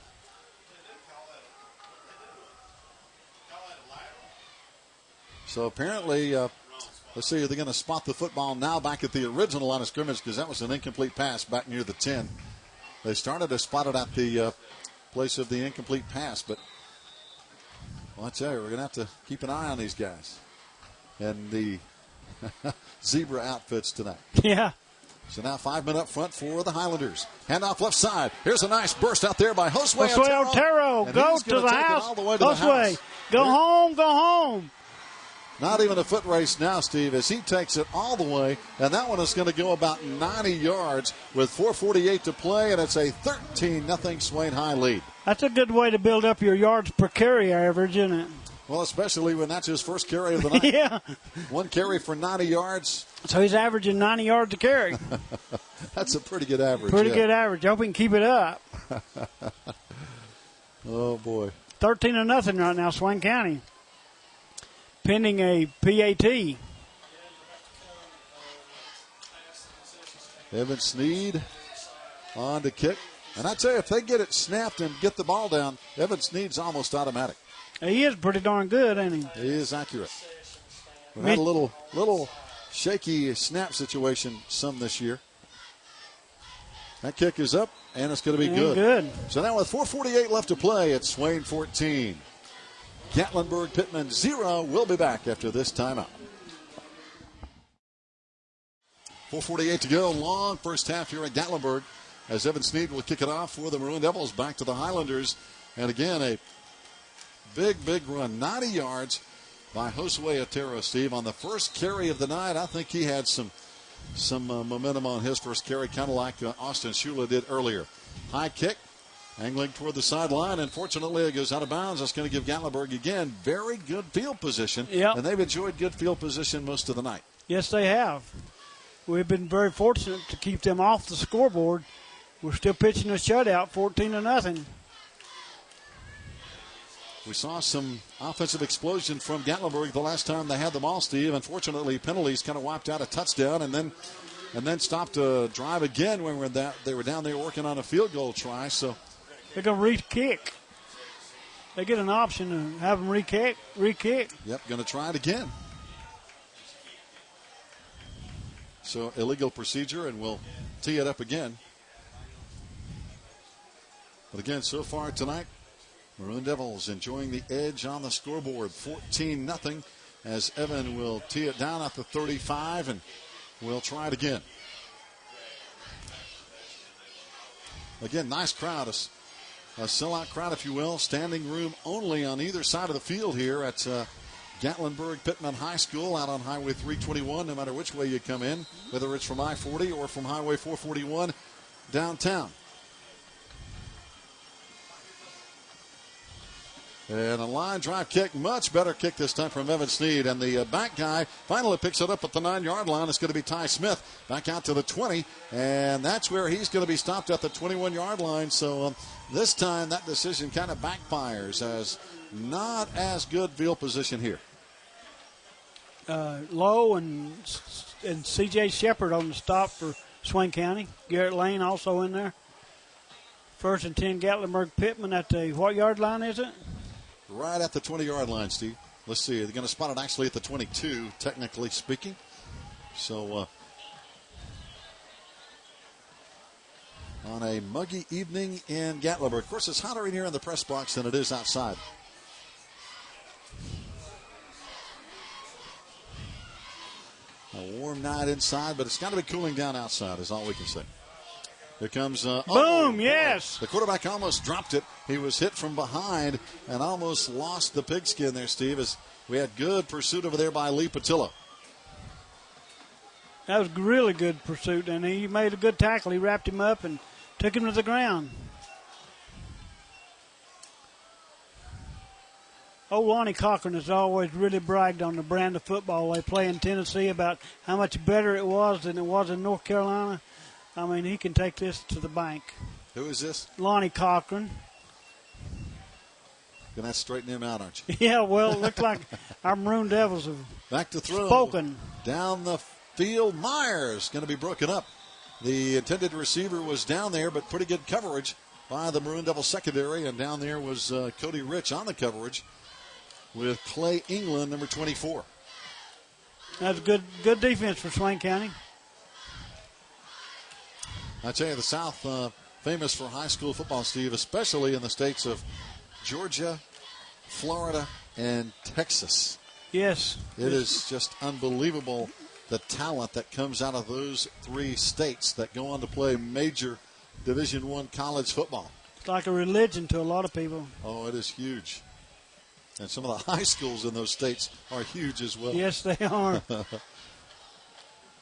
[SPEAKER 1] So apparently, let's see, are they going to spot the football now back at the original line of scrimmage, because that was an incomplete pass back near the 10. They started to spot it at the place of the incomplete pass, but well, I tell you, we're going to have to keep an eye on these guys and the zebra outfits tonight.
[SPEAKER 3] Yeah.
[SPEAKER 1] So now 5 men up front for the Highlanders. Handoff left side. Here's a nice burst out there by Josue
[SPEAKER 3] Otero. Go to the house. Josue, go home, go home.
[SPEAKER 1] Not even a foot race now, Steve, as he takes it all the way. And that one is going to go about 90 yards with 4:48 to play, and it's a 13-0 Swain High lead.
[SPEAKER 3] That's a good way to build up your yards per carry average, isn't it?
[SPEAKER 1] Well, especially when that's his first carry of the night.
[SPEAKER 3] Yeah. 1
[SPEAKER 1] carry for 90 yards.
[SPEAKER 3] So he's averaging 90 yards a carry.
[SPEAKER 1] That's a pretty good average.
[SPEAKER 3] Pretty good average. I hope he can keep it up.
[SPEAKER 1] Oh, boy.
[SPEAKER 3] 13-0 right now, Swain County. Pending a PAT.
[SPEAKER 1] Evan Sneed on to kick. And I tell you, if they get it snapped and get the ball down, Evan Sneed's almost automatic.
[SPEAKER 3] He is pretty darn good, ain't he?
[SPEAKER 1] He is accurate. We had a little shaky snap situation some this year. That kick is up, and it's going to be good. So now with 4:48 left to play, it's Swain 14. Gatlinburg Pittman 0. We'll be back after this timeout. 4:48 to go. Long first half here at Gatlinburg as Evan Sneed will kick it off for the Maroon Devils back to the Highlanders. And again, a big run. 90 yards by Josue Otero, Steve. On the first carry of the night, I think he had some momentum on his first carry, kind of like Austin Shula did earlier. High kick. Angling toward the sideline, and fortunately it goes out of bounds. That's going to give Gatlinburg, again, very good field position.
[SPEAKER 3] Yep.
[SPEAKER 1] And they've enjoyed good field position most of the night.
[SPEAKER 3] Yes, they have. We've been very fortunate to keep them off the scoreboard. We're still pitching a shutout, 14-0.
[SPEAKER 1] We saw some offensive explosion from Gatlinburg the last time they had the ball, Steve. Unfortunately, penalties kind of wiped out a touchdown, and then stopped a drive again when they were down there working on a field goal try. So
[SPEAKER 3] they're going to re-kick. They get an option to have them re-kick.
[SPEAKER 1] Yep, going to try it again. So illegal procedure, and we'll tee it up again. But again, so far tonight, Maroon Devils enjoying the edge on the scoreboard, 14-0, as Evan will tee it down at the 35, and we'll try it again. Again, nice crowd, a sellout crowd, if you will. Standing room only on either side of the field here at Gatlinburg Pittman High School out on Highway 321, no matter which way you come in, whether it's from I-40 or from Highway 441 downtown. And a line drive kick, much better kick this time from Evan Sneed. And the back guy finally picks it up at the 9-yard line. It's going to be Ty Smith back out to the 20. And that's where he's going to be stopped at the 21-yard line. So this time that decision kind of backfires as not as good field position here.
[SPEAKER 3] Lowe and C.J. Shepard on the stop for Swain County. Garrett Lane also in there. First and 10, Gatlinburg Pittman at the what yard line is it?
[SPEAKER 1] Right at the 20-yard line, Steve. Let's see. They're going to spot it actually at the 22, technically speaking. So, on a muggy evening in Gatlinburg. Of course, it's hotter in here in the press box than it is outside. A warm night inside, but it's got to be cooling down outside is all we can say. Here comes...
[SPEAKER 3] Boom, yes.
[SPEAKER 1] The quarterback almost dropped it. He was hit from behind and almost lost the pigskin there, Steve, as we had good pursuit over there by Lee Patillo.
[SPEAKER 3] That was really good pursuit, and he made a good tackle. He wrapped him up and took him to the ground. Old Lonnie Cochran has always really bragged on the brand of football they play in Tennessee about how much better it was than it was in North Carolina. I mean, he can take this to the bank.
[SPEAKER 1] Who is this?
[SPEAKER 3] Lonnie Cochran.
[SPEAKER 1] Going to have to straighten him out, aren't you?
[SPEAKER 3] Yeah, well, it looks like our Maroon Devils have
[SPEAKER 1] back to throw.
[SPEAKER 3] Spoken.
[SPEAKER 1] Down the field, Myers going to be broken up. The intended receiver was down there, but pretty good coverage by the Maroon Devils secondary, and down there was Cody Rich on the coverage with Clay England, number 24.
[SPEAKER 3] That's good defense for Swain County.
[SPEAKER 1] I tell you, the South, famous for high school football, Steve, especially in the states of Georgia, Florida, and Texas.
[SPEAKER 3] Yes.
[SPEAKER 1] It is just unbelievable the talent that comes out of those three states that go on to play major Division I college football.
[SPEAKER 3] It's like a religion to a lot of people.
[SPEAKER 1] Oh, it is huge. And some of the high schools in those states are huge as well.
[SPEAKER 3] Yes, they are.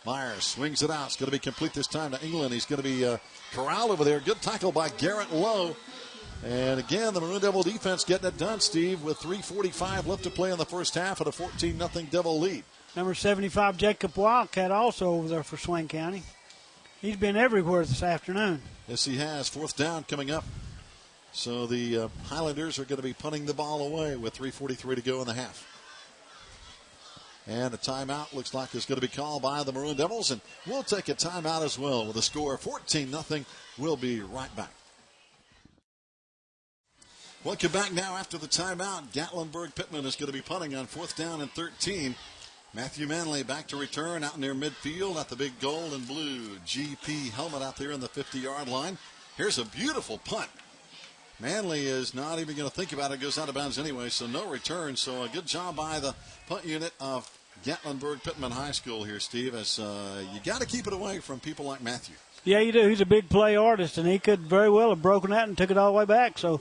[SPEAKER 1] Myers swings it out. It's going to be complete this time to England. He's going to be corralled over there. Good tackle by Garrett Lowe. And again, the Maroon Devil defense getting it done, Steve, with 3:45 left to play in the first half at a 14-0 Devil lead.
[SPEAKER 3] Number 75, Jacob Wildcat, also over there for Swain County. He's been everywhere this afternoon.
[SPEAKER 1] Yes, he has. Fourth down coming up. So the Highlanders are going to be punting the ball away with 3:43 to go in the half. And a timeout looks like it's going to be called by the Maroon Devils, and we'll take a timeout as well with a score of 14-0. We'll be right back. Welcome back now after the timeout. Gatlinburg Pittman is going to be punting on 4th down and 13. Matthew Manley back to return out near midfield at the big gold and blue GP helmet out there in the 50-yard line. Here's a beautiful punt. Manley is not even going to think about it. Goes out of bounds anyway, so no return. So a good job by the punt unit of Gatlinburg Pittman High School here, Steve, as you got to keep it away from people like Matthew.
[SPEAKER 3] Yeah, you do. He's a big play artist, and he could very well have broken that and took it all the way back. So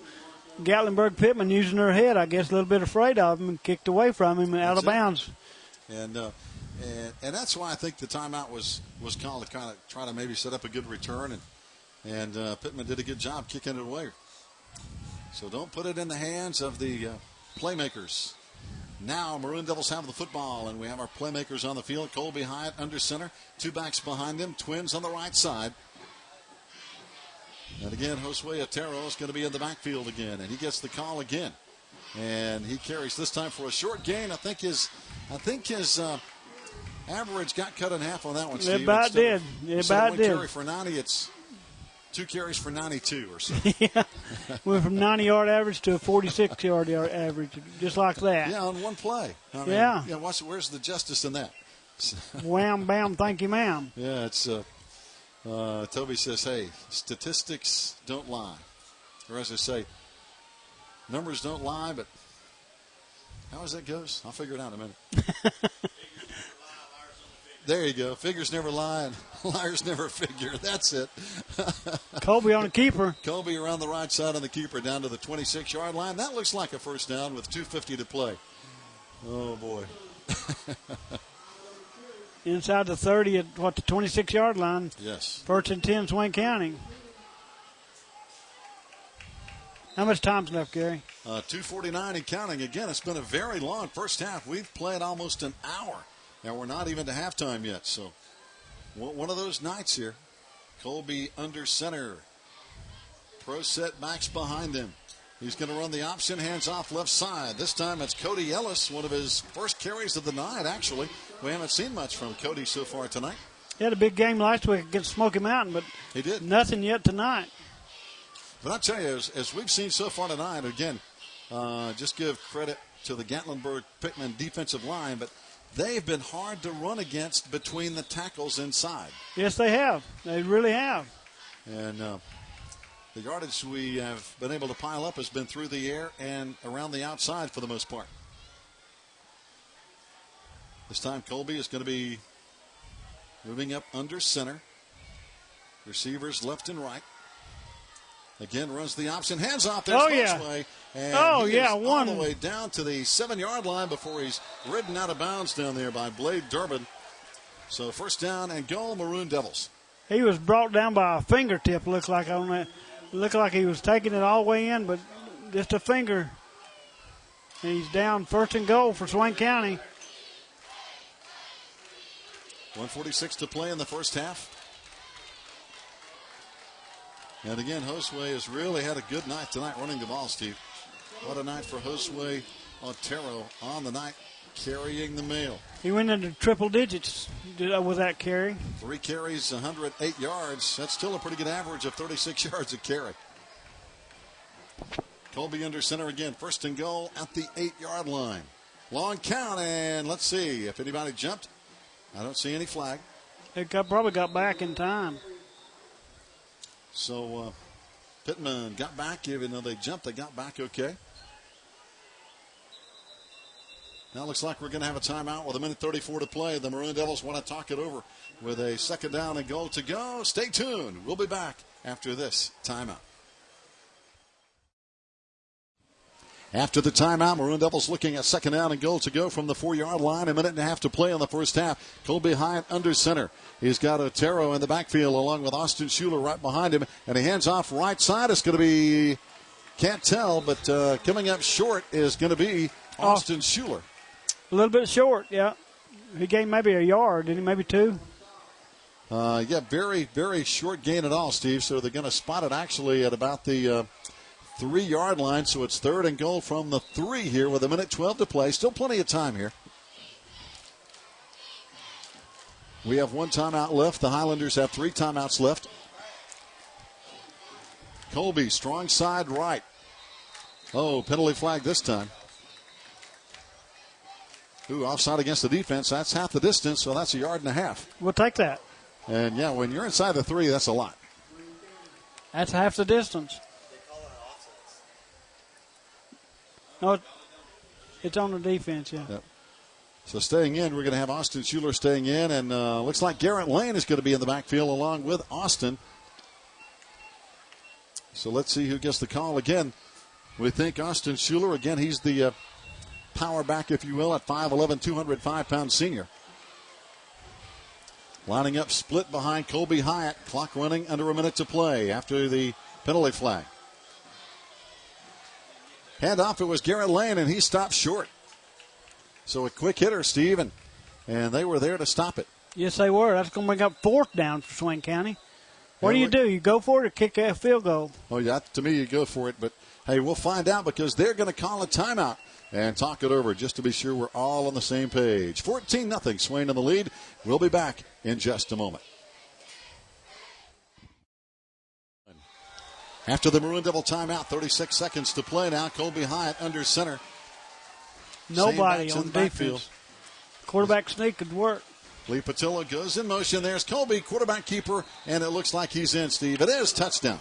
[SPEAKER 3] Gatlinburg Pittman using their head, I guess, a little bit afraid of him and kicked away from him and out of bounds.
[SPEAKER 1] And that's why I think the timeout was called to kind of try to maybe set up a good return, and Pittman did a good job kicking it away. So don't put it in the hands of the playmakers. Now Maroon Devils have the football, and we have our playmakers on the field. Colby Hyatt under center, two backs behind him, twins on the right side. And again, Josue Otero is going to be in the backfield again, and he gets the call again. And he carries this time for a short gain. I think his average got cut in half on that one, Steve.
[SPEAKER 3] It about did. It about did.
[SPEAKER 1] Carry for 90, it's 2 carries for 92 or so.
[SPEAKER 3] Yeah. Went from 90-yard average to a 46-yard average, just like that.
[SPEAKER 1] Yeah, on one play. I mean,
[SPEAKER 3] yeah.
[SPEAKER 1] Where's the justice in that?
[SPEAKER 3] Wham, bam, thank you, ma'am.
[SPEAKER 1] Yeah, it's Toby says, hey, statistics don't lie. Or as I say, numbers don't lie, but how does that goes? I'll figure it out in a minute. There you go. Figures never lie and liars never figure. That's it.
[SPEAKER 3] Colby on the keeper.
[SPEAKER 1] Colby around the right side on the keeper down to the 26-yard line. That looks like a first down with 2:50 to play. Oh, boy.
[SPEAKER 3] Inside the 30 at, the 26-yard line.
[SPEAKER 1] Yes.
[SPEAKER 3] 1st and 10, Swain County. How much time's left, Gary?
[SPEAKER 1] 2:49 and counting. Again, it's been a very long first half. We've played almost an hour. Now, we're not even to halftime yet, so one of those nights here. Colby under center. Pro set backs behind him. He's going to run the option, hands off left side. This time it's Cody Ellis, one of his first carries of the night, actually. We haven't seen much from Cody so far tonight.
[SPEAKER 3] He had a big game last week against Smoky Mountain, but
[SPEAKER 1] he did.
[SPEAKER 3] Nothing yet tonight.
[SPEAKER 1] But I'll tell you, as we've seen so far tonight, again, just give credit to the Gatlinburg Pittman defensive line, but they've been hard to run against between the tackles inside.
[SPEAKER 3] Yes, they have. They really have.
[SPEAKER 1] And the yardage we have been able to pile up has been through the air and around the outside for the most part. This time Colby is going to be moving up under center. Receivers left and right. Again, runs the option. Hands off. There's Way. And all the way down to the 7-yard line before he's ridden out of bounds down there by Blade Durbin. So first down and goal, Maroon Devils.
[SPEAKER 3] He was brought down by a fingertip, looked like on that. Looked like he was taking it all the way in, but just a finger. And he's down first and goal for Swain County.
[SPEAKER 1] 1:46 to play in the first half. And again, Josue has really had a good night tonight running the ball, Steve. What a night for Josue Otero on the night, carrying the mail.
[SPEAKER 3] He went into triple digits with that carry.
[SPEAKER 1] 3 carries, 108 yards. That's still a pretty good average of 36 yards a carry. Colby under center again. First and goal at the 8-yard line. Long count, and let's see if anybody jumped. I don't see any flag.
[SPEAKER 3] They probably got back in time.
[SPEAKER 1] So Pittman got back. Even though they jumped, they got back okay. Now it looks like we're going to have a timeout with 1:34 to play. The Maroon Devils want to talk it over with a second down and goal to go. Stay tuned. We'll be back after this timeout. After the timeout, Maroon Devils looking at second down and goal to go from the 4-yard line. 1.5 minutes to play in the first half. Colby Hyatt under center. He's got Otero in the backfield along with Austin Schuler right behind him. And he hands off right side. It's going to be, can't tell, but coming up short is going to be Austin Schuler.
[SPEAKER 3] A little bit short, yeah. He gained maybe a yard, didn't he? Maybe 2.
[SPEAKER 1] Yeah, very, very short gain at all, Steve. So they're going to spot it actually at about the 3-yard line. So it's third and goal from the 3 here with 1:12 to play. Still plenty of time here. We have 1 timeout left. The Highlanders have 3 timeouts left. Colby, strong side right. Oh, penalty flag this time. Ooh, offside against the defense. That's half the distance, so that's 1.5 yards.
[SPEAKER 3] We'll take that.
[SPEAKER 1] And, yeah, when you're inside the 3, that's a lot.
[SPEAKER 3] That's half the distance. No, it's on the defense, yeah.
[SPEAKER 1] Yep. So staying in, we're going to have Austin Schuler staying in, and looks like Garrett Lane is going to be in the backfield along with Austin. So let's see who gets the call again. We think Austin Schuler, again, he's the power back, if you will, at 5'11", 205-pound senior. Lining up split behind Colby Hyatt. Clock running under 1 minute to play after the penalty flag. Handoff, it was Garrett Lane, and he stopped short. So a quick hitter, Steve, and they were there to stop it.
[SPEAKER 3] Yes, they were. That's going to bring up 4th down for Swain County. What do? You go for it or kick a field goal?
[SPEAKER 1] Oh, yeah, to me, you go for it. But, hey, we'll find out because they're going to call a timeout and talk it over just to be sure we're all on the same page. 14-0, Swain in the lead. We'll be back in just a moment. After the Maroon Devil timeout, 36 seconds to play now. Colby Hyatt under center.
[SPEAKER 3] Nobody on the defense. Quarterback sneak could work.
[SPEAKER 1] Lee Patillo goes in motion. There's Colby, quarterback keeper, and it looks like he's in, Steve. It is touchdown.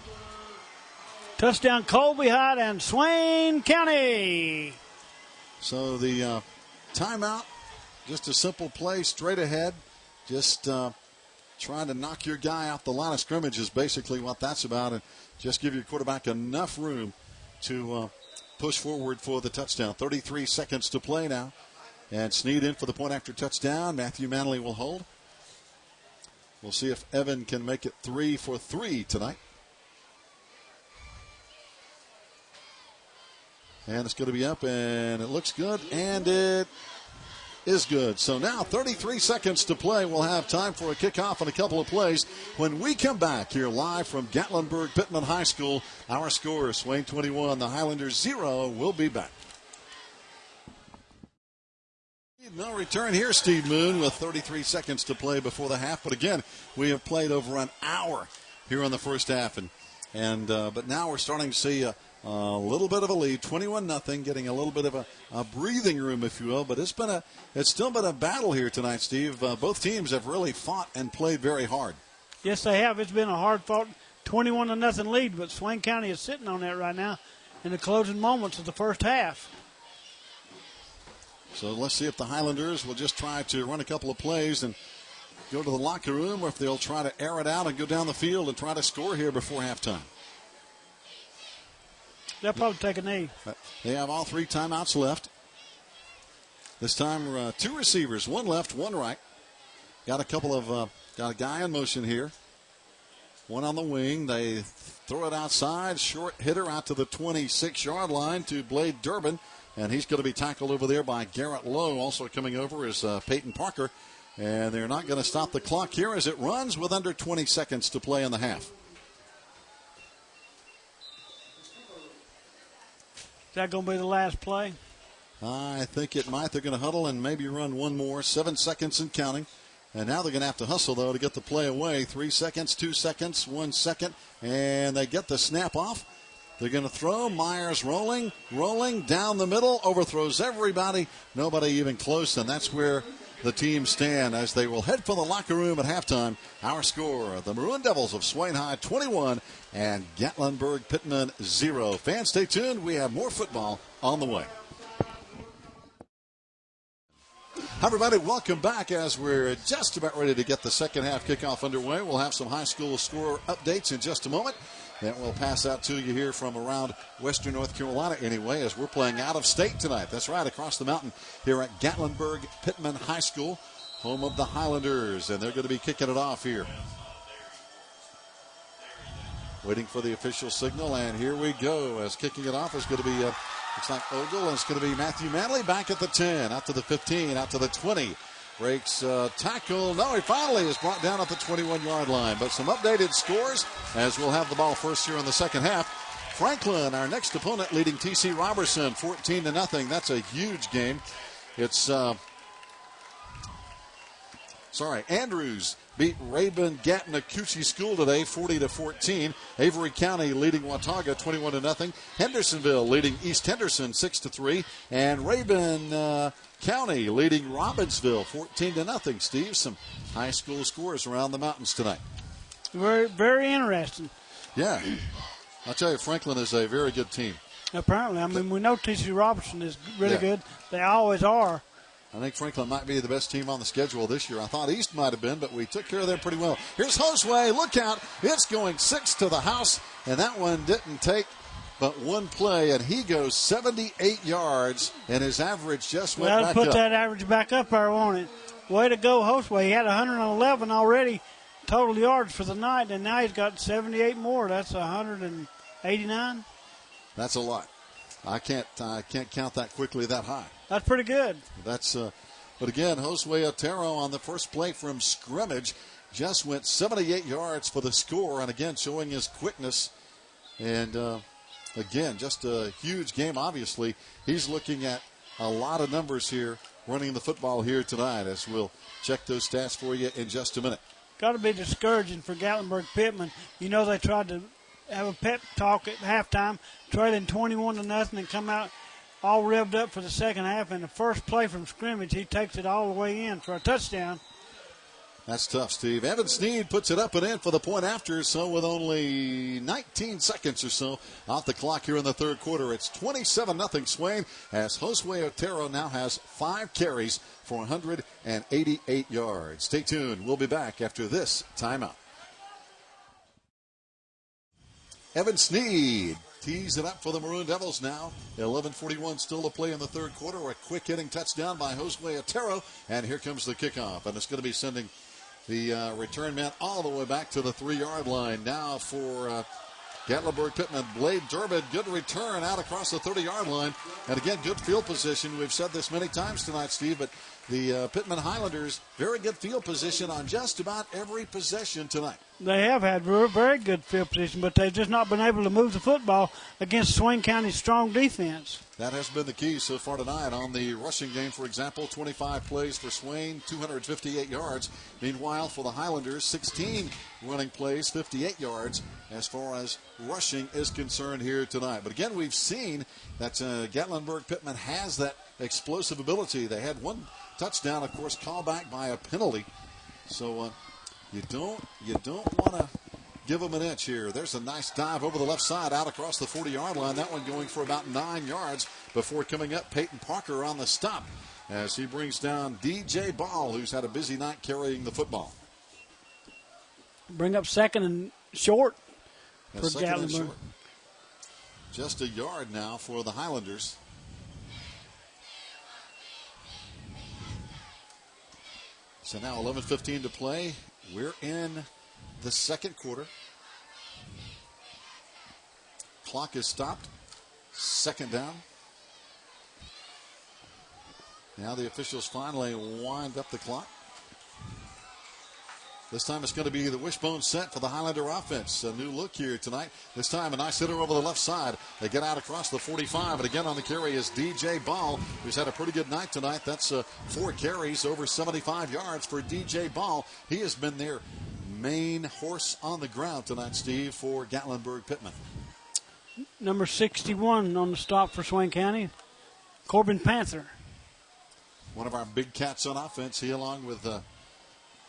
[SPEAKER 3] Touchdown Colby Hyatt and Swain County.
[SPEAKER 1] So the timeout, just a simple play straight ahead. Just trying to knock your guy off the line of scrimmage is basically what that's about. And just give your quarterback enough room to push forward for the touchdown. 33 seconds to play now. And Sneed in for the point after touchdown. Matthew Manley will hold. We'll see if Evan can make it 3 for 3 tonight. And it's going to be up, and it looks good, and it is good. So now 33 seconds to play. We'll have time for a kickoff and a couple of plays. When we come back here live from Gatlinburg Pittman High School, our score, Swain 21, the Highlanders 0. We'll be back. No return here, Steve Moon, with 33 seconds to play before the half. But again, we have played over an hour here in the first half. And But now we're starting to see a little bit of a lead, 21-0, getting a little bit of a breathing room, if you will. But it's still been a battle here tonight, Steve. Both teams have really fought and played very hard.
[SPEAKER 3] Yes, they have. It's been a hard-fought 21-0 lead, but Swain County is sitting on that right now in the closing moments of the first half.
[SPEAKER 1] So let's see if the Highlanders will just try to run a couple of plays and go to the locker room, or if they'll try to air it out and go down the field and try to score here before halftime.
[SPEAKER 3] They'll probably take a knee.
[SPEAKER 1] They have all 3 timeouts left. This time, 2 receivers, 1 left, 1 right. Got a guy in motion here. 1 on the wing. They throw it outside. Short hitter out to the 26-yard line to Blade Durbin. And he's going to be tackled over there by Garrett Lowe. Also coming over is Peyton Parker. And they're not going to stop the clock here as it runs with under 20 seconds to play in the half.
[SPEAKER 3] Is that going to be the last play?
[SPEAKER 1] I think it might. They're going to huddle and maybe run one more. 7 seconds and counting. And now they're going to have to hustle, though, to get the play away. 3 seconds, 2 seconds, 1 second. And they get the snap off. They're going to throw. Myers rolling down the middle, overthrows everybody. Nobody even close, and that's where the teams stand as they will head for the locker room at halftime. Our score, the Maroon Devils of Swain High 21 and Gatlinburg Pittman 0. Fans, stay tuned. We have more football on the way. Hi, everybody. Welcome back as we're just about ready to get the second half kickoff underway. We'll have some high school score updates in just a moment. That will pass out to you here from around western North Carolina anyway, as we're playing out of state tonight. That's right, across the mountain here at Gatlinburg Pittman High School, home of the Highlanders, and they're going to be kicking it off here. Waiting for the official signal, and here we go. As kicking it off is going to be, looks like Ogle, and it's going to be Matthew Manley back at the 10, out to the 15, out to the 20. Breaks tackle. No, he finally is brought down at the 21-yard line. But some updated scores as we'll have the ball first here in the second half. Franklin, our next opponent, leading T.C. Robertson 14-0. That's a huge game. It's Andrews beat Rabun Gatnacucci School today 40-14. Avery County leading Watauga 21-0. Hendersonville leading East Henderson 6-3. And Rabun County leading Robbinsville 14-0. Steve, some high school scores around the mountains tonight.
[SPEAKER 3] Very, very interesting.
[SPEAKER 1] Yeah. I'll tell you, Franklin is a very good team.
[SPEAKER 3] Apparently. I mean, we know T.C. Robertson is really good. They always are.
[SPEAKER 1] I think Franklin might be the best team on the schedule this year. I thought East might have been, but we took care of them pretty well. Here's Josue. Look out. It's going 6 to the house, and that one didn't take but one play, and he goes 78 yards, and his average just went back up.
[SPEAKER 3] That'll put that average back up there, won't it? Way to go, Josue. He had 111 already total yards for the night, and now he's got 78 more. That's 189.
[SPEAKER 1] That's a lot. I can't count that quickly that high.
[SPEAKER 3] That's pretty good.
[SPEAKER 1] That's but again, Josue Otero on the first play from scrimmage just went 78 yards for the score, and again showing his quickness. And again, just a huge game. Obviously, he's looking at a lot of numbers here running the football here tonight, as we'll check those stats for you in just a minute.
[SPEAKER 3] Got to be discouraging for Gatlinburg Pittman. You know, they tried to have a pep talk at halftime, trailing 21-0, and come out all revved up for the second half. And the first play from scrimmage, he takes it all the way in for a touchdown.
[SPEAKER 1] That's tough, Steve. Evan Sneed puts it up and in for the point after, so with only 19 seconds or so off the clock here in the third quarter, it's 27-0 Swain, as Josue Otero now has 5 carries for 188 yards. Stay tuned. We'll be back after this timeout. Evan Sneed tees it up for the Maroon Devils now. 11:41 still to play in the third quarter. A quick hitting touchdown by Josue Otero. And here comes the kickoff. And it's going to be sending the return man all the way back to the 3-yard line. Now for Gatlinburg Pittman, Blade Durbin. Good return out across the 30-yard line. And again, good field position. We've said this many times tonight, Steve, but the Pittman Highlanders, very good field position on just about every possession tonight.
[SPEAKER 3] They have had very good field position, but they've just not been able to move the football against Swain County's strong defense.
[SPEAKER 1] That has been the key so far tonight. On the rushing game, for example, 25 plays for Swain, 258 yards. Meanwhile, for the Highlanders, 16 running plays, 58 yards as far as rushing is concerned here tonight. But again, we've seen that Gatlinburg Pittman has that explosive ability. They had one touchdown, of course, called back by a penalty. So you don't want to give them an inch here. There's a nice dive over the left side out across the 40-yard line. That one going for about 9 yards before coming up. Peyton Parker on the stop as he brings down DJ Ball, who's had a busy night carrying the football.
[SPEAKER 3] Bring up second and short for
[SPEAKER 1] Gatlinburg. Just a yard now for the Highlanders. So now 11:15 to play. We're in the second quarter. Clock is stopped. Second down. Now the officials finally wind up the clock. This time it's going to be the wishbone set for the Highlander offense. A new look here tonight. This time a nice hitter over the left side. They get out across the 45. And again on the carry is DJ Ball, who's had a pretty good night tonight. That's 4 carries, over 75 yards for DJ Ball. He has been their main horse on the ground tonight, Steve, for Gatlinburg Pittman.
[SPEAKER 3] Number 61 on the stop for Swain County, Corbin Panther.
[SPEAKER 1] One of our big cats on offense. He along with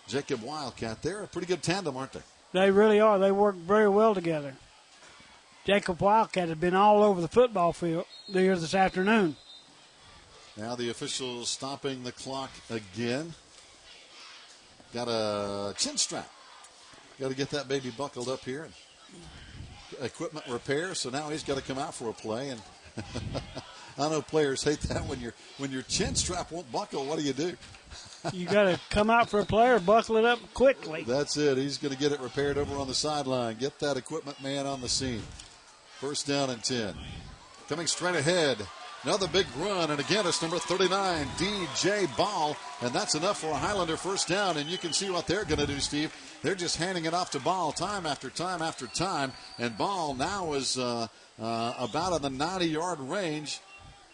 [SPEAKER 1] Jacob Wildcat. They're a pretty good tandem, aren't they?
[SPEAKER 3] They really are. They work very well together. Jacob Wildcat has been all over the football field here this afternoon.
[SPEAKER 1] Now the officials stopping the clock again. Got a chin strap. Got to get that baby buckled up here. Equipment repair, so now he's got to come out for a play. And I know players hate that when your chin strap won't buckle. What do?
[SPEAKER 3] You got to come out for a play or buckle it up quickly.
[SPEAKER 1] That's it. He's going to get it repaired over on the sideline. Get that equipment man on the scene. First down and 10. Coming straight ahead. Another big run, and again it's number 39, DJ Ball, and that's enough for a Highlander first down, and you can see what they're going to do, Steve. They're just handing it off to Ball time after time after time, and Ball now is about in the 90-yard range,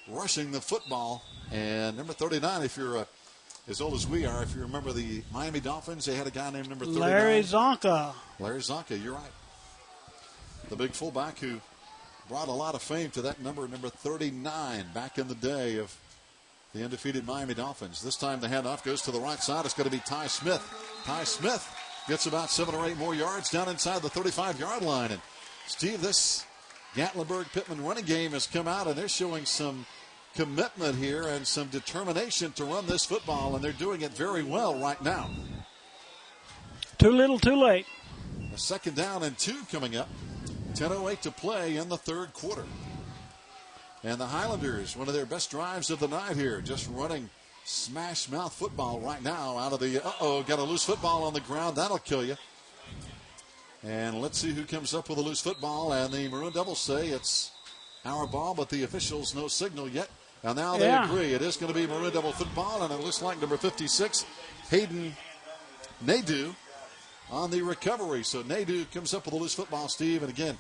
[SPEAKER 1] rushing the football. And number 39, if you're as old as we are, if you remember the Miami Dolphins, they had a guy named number 39.
[SPEAKER 3] Larry Zonka.
[SPEAKER 1] Larry Zonka, you're right. The big fullback who brought a lot of fame to that number 39, back in the day of the undefeated Miami Dolphins. This time the handoff goes to the right side. It's going to be Ty Smith. Ty Smith gets about 7 or 8 more yards down inside the 35-yard line. And Steve, this Gatlinburg Pittman running game has come out, and they're showing some commitment here and some determination to run this football, and they're doing it very well right now.
[SPEAKER 3] Too little, too late.
[SPEAKER 1] A second down and 2 coming up. 10:08 to play in the third quarter. And the Highlanders, one of their best drives of the night here, just running smash mouth football right now out of the, got a loose football on the ground. That'll kill you. And let's see who comes up with a loose football. And the Maroon Devils say it's our ball, but the officials no signal yet. And now they agree. It is going to be Maroon Devil football, and it looks like number 56, Hayden Nadeau, on the recovery. So Nadeau comes up with a loose football, Steve. And again,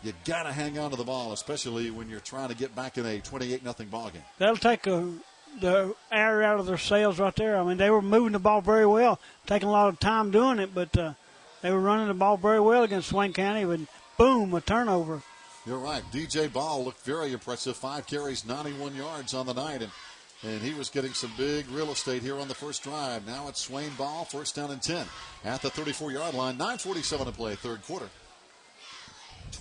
[SPEAKER 1] you got to hang on to the ball, especially when you're trying to get back in a 28-0 ball game.
[SPEAKER 3] That'll take the air out of their sails right there. I mean, they were moving the ball very well, taking a lot of time doing it, but they were running the ball very well against Swain County. But boom, a turnover.
[SPEAKER 1] You're right. DJ Ball looked very impressive. 5 carries, 91 yards on the night, and he was getting some big real estate here on the first drive. Now it's Swain Ball, first down and 10 at the 34-yard line. 9:47 to play, third quarter.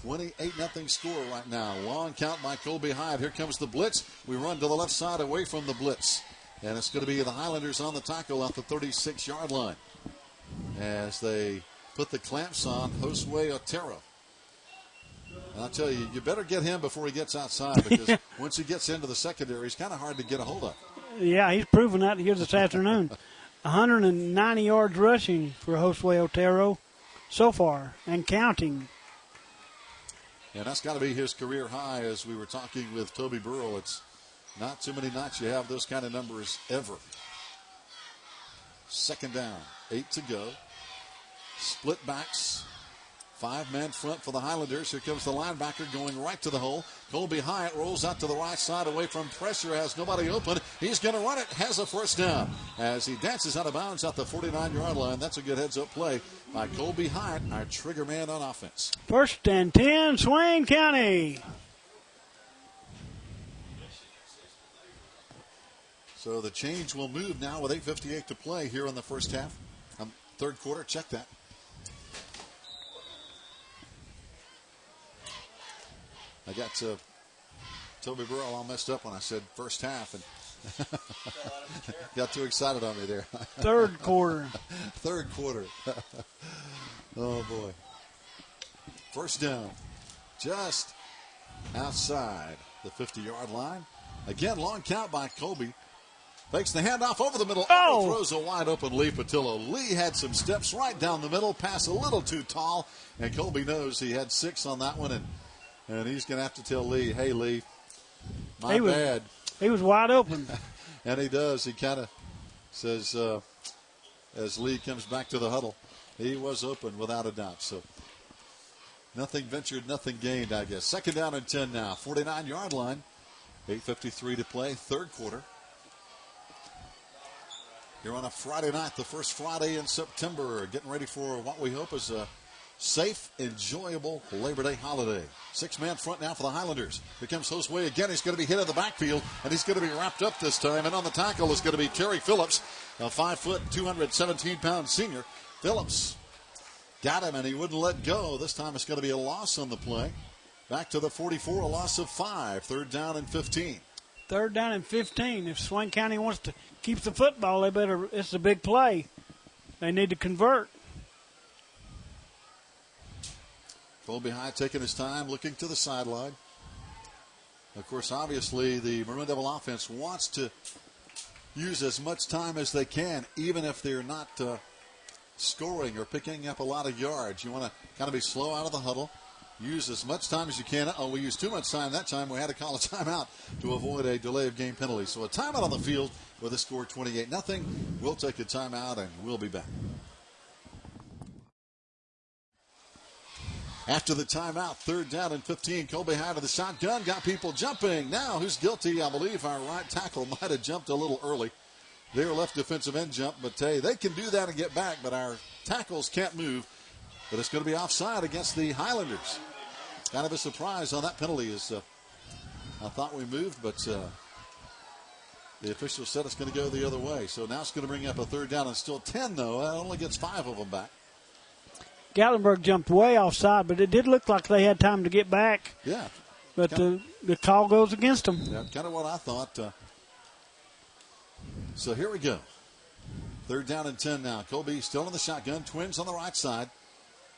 [SPEAKER 1] 28-0 score right now. Long count by Colby Hyde. Here comes the blitz. We run to the left side away from the blitz. And it's going to be the Highlanders on the tackle at the 36-yard line as they put the clamps on Josue Otero. And I'll tell you, you better get him before he gets outside, because once he gets into the secondary, he's kind of hard to get a hold of.
[SPEAKER 3] Yeah, he's proven that here this afternoon. 190 yards rushing for Josue Otero so far, and counting.
[SPEAKER 1] And that's got to be his career high. As we were talking with Toby Burrell, it's not too many nights you have those kind of numbers ever. Second down, 8 to go. Split backs. 5-man front for the Highlanders. Here comes the linebacker going right to the hole. Colby Hyatt rolls out to the right side away from pressure. Has nobody open. He's going to run it. Has a first down as he dances out of bounds at the 49-yard line. That's a good heads-up play by Colby Hyatt, our trigger man on offense.
[SPEAKER 3] 1st and 10, Swain County.
[SPEAKER 1] So the change will move now with 8:58 to play here in the first half. Third quarter. Check that. I got Toby Burrell all messed up when I said first half and got too excited on me there.
[SPEAKER 3] Third quarter.
[SPEAKER 1] Third quarter. Oh, boy. First down. Just outside the 50-yard line. Again, long count by Colby. Fakes the handoff over the middle. Oh! Throws a wide open Lee Patillo. Lee had some steps right down the middle. Pass a little too tall. And Colby knows he had 6 on that one. And he's going to have to tell Lee, hey, Lee, my bad.
[SPEAKER 3] He was wide open.
[SPEAKER 1] And he does. He kind of says, as Lee comes back to the huddle, he was open without a doubt. So nothing ventured, nothing gained, I guess. Second down and 10 now. 49-yard line. 8:53 to play. Third quarter. Here on a Friday night, the first Friday in September, getting ready for what we hope is a safe, enjoyable Labor Day holiday. 6-man front now for the Highlanders. Here comes Josue again. He's going to be hit in the backfield, and he's going to be wrapped up this time. And on the tackle is going to be Terry Phillips, a 5', 217-pound senior. Phillips got him, and he wouldn't let go. This time it's going to be a loss on the play. Back to the 44, a loss of 5. Third down and 15.
[SPEAKER 3] Third down and 15. If Swain County wants to keep the football, it's a big play. They need to convert.
[SPEAKER 1] Colby High taking his time, looking to the sideline. Of course, obviously, the Maroon Devil offense wants to use as much time as they can, even if they're not scoring or picking up a lot of yards. You want to kind of be slow out of the huddle. Use as much time as you can. Oh, we used too much time that time. We had to call a timeout to avoid a delay of game penalty. So a timeout on the field with a score 28-0. We'll take a timeout and we'll be back. After the timeout, third down and 15. Colby High to the shotgun. Got people jumping. Now, who's guilty? I believe our right tackle might have jumped a little early. Their left defensive end jump, but hey, they can do that and get back, but our tackles can't move. But it's going to be offside against the Highlanders. Kind of a surprise on that penalty. Is I thought we moved, but the official said it's going to go the other way. So now it's going to bring up a third down and still 10, though. That only gets 5 of them back.
[SPEAKER 3] Gatlinburg jumped way offside, but it did look like they had time to get back.
[SPEAKER 1] Yeah.
[SPEAKER 3] But the call goes against them.
[SPEAKER 1] Yeah, kind of what I thought. So here we go. Third down and 10 now. Colby still in the shotgun. Twins on the right side.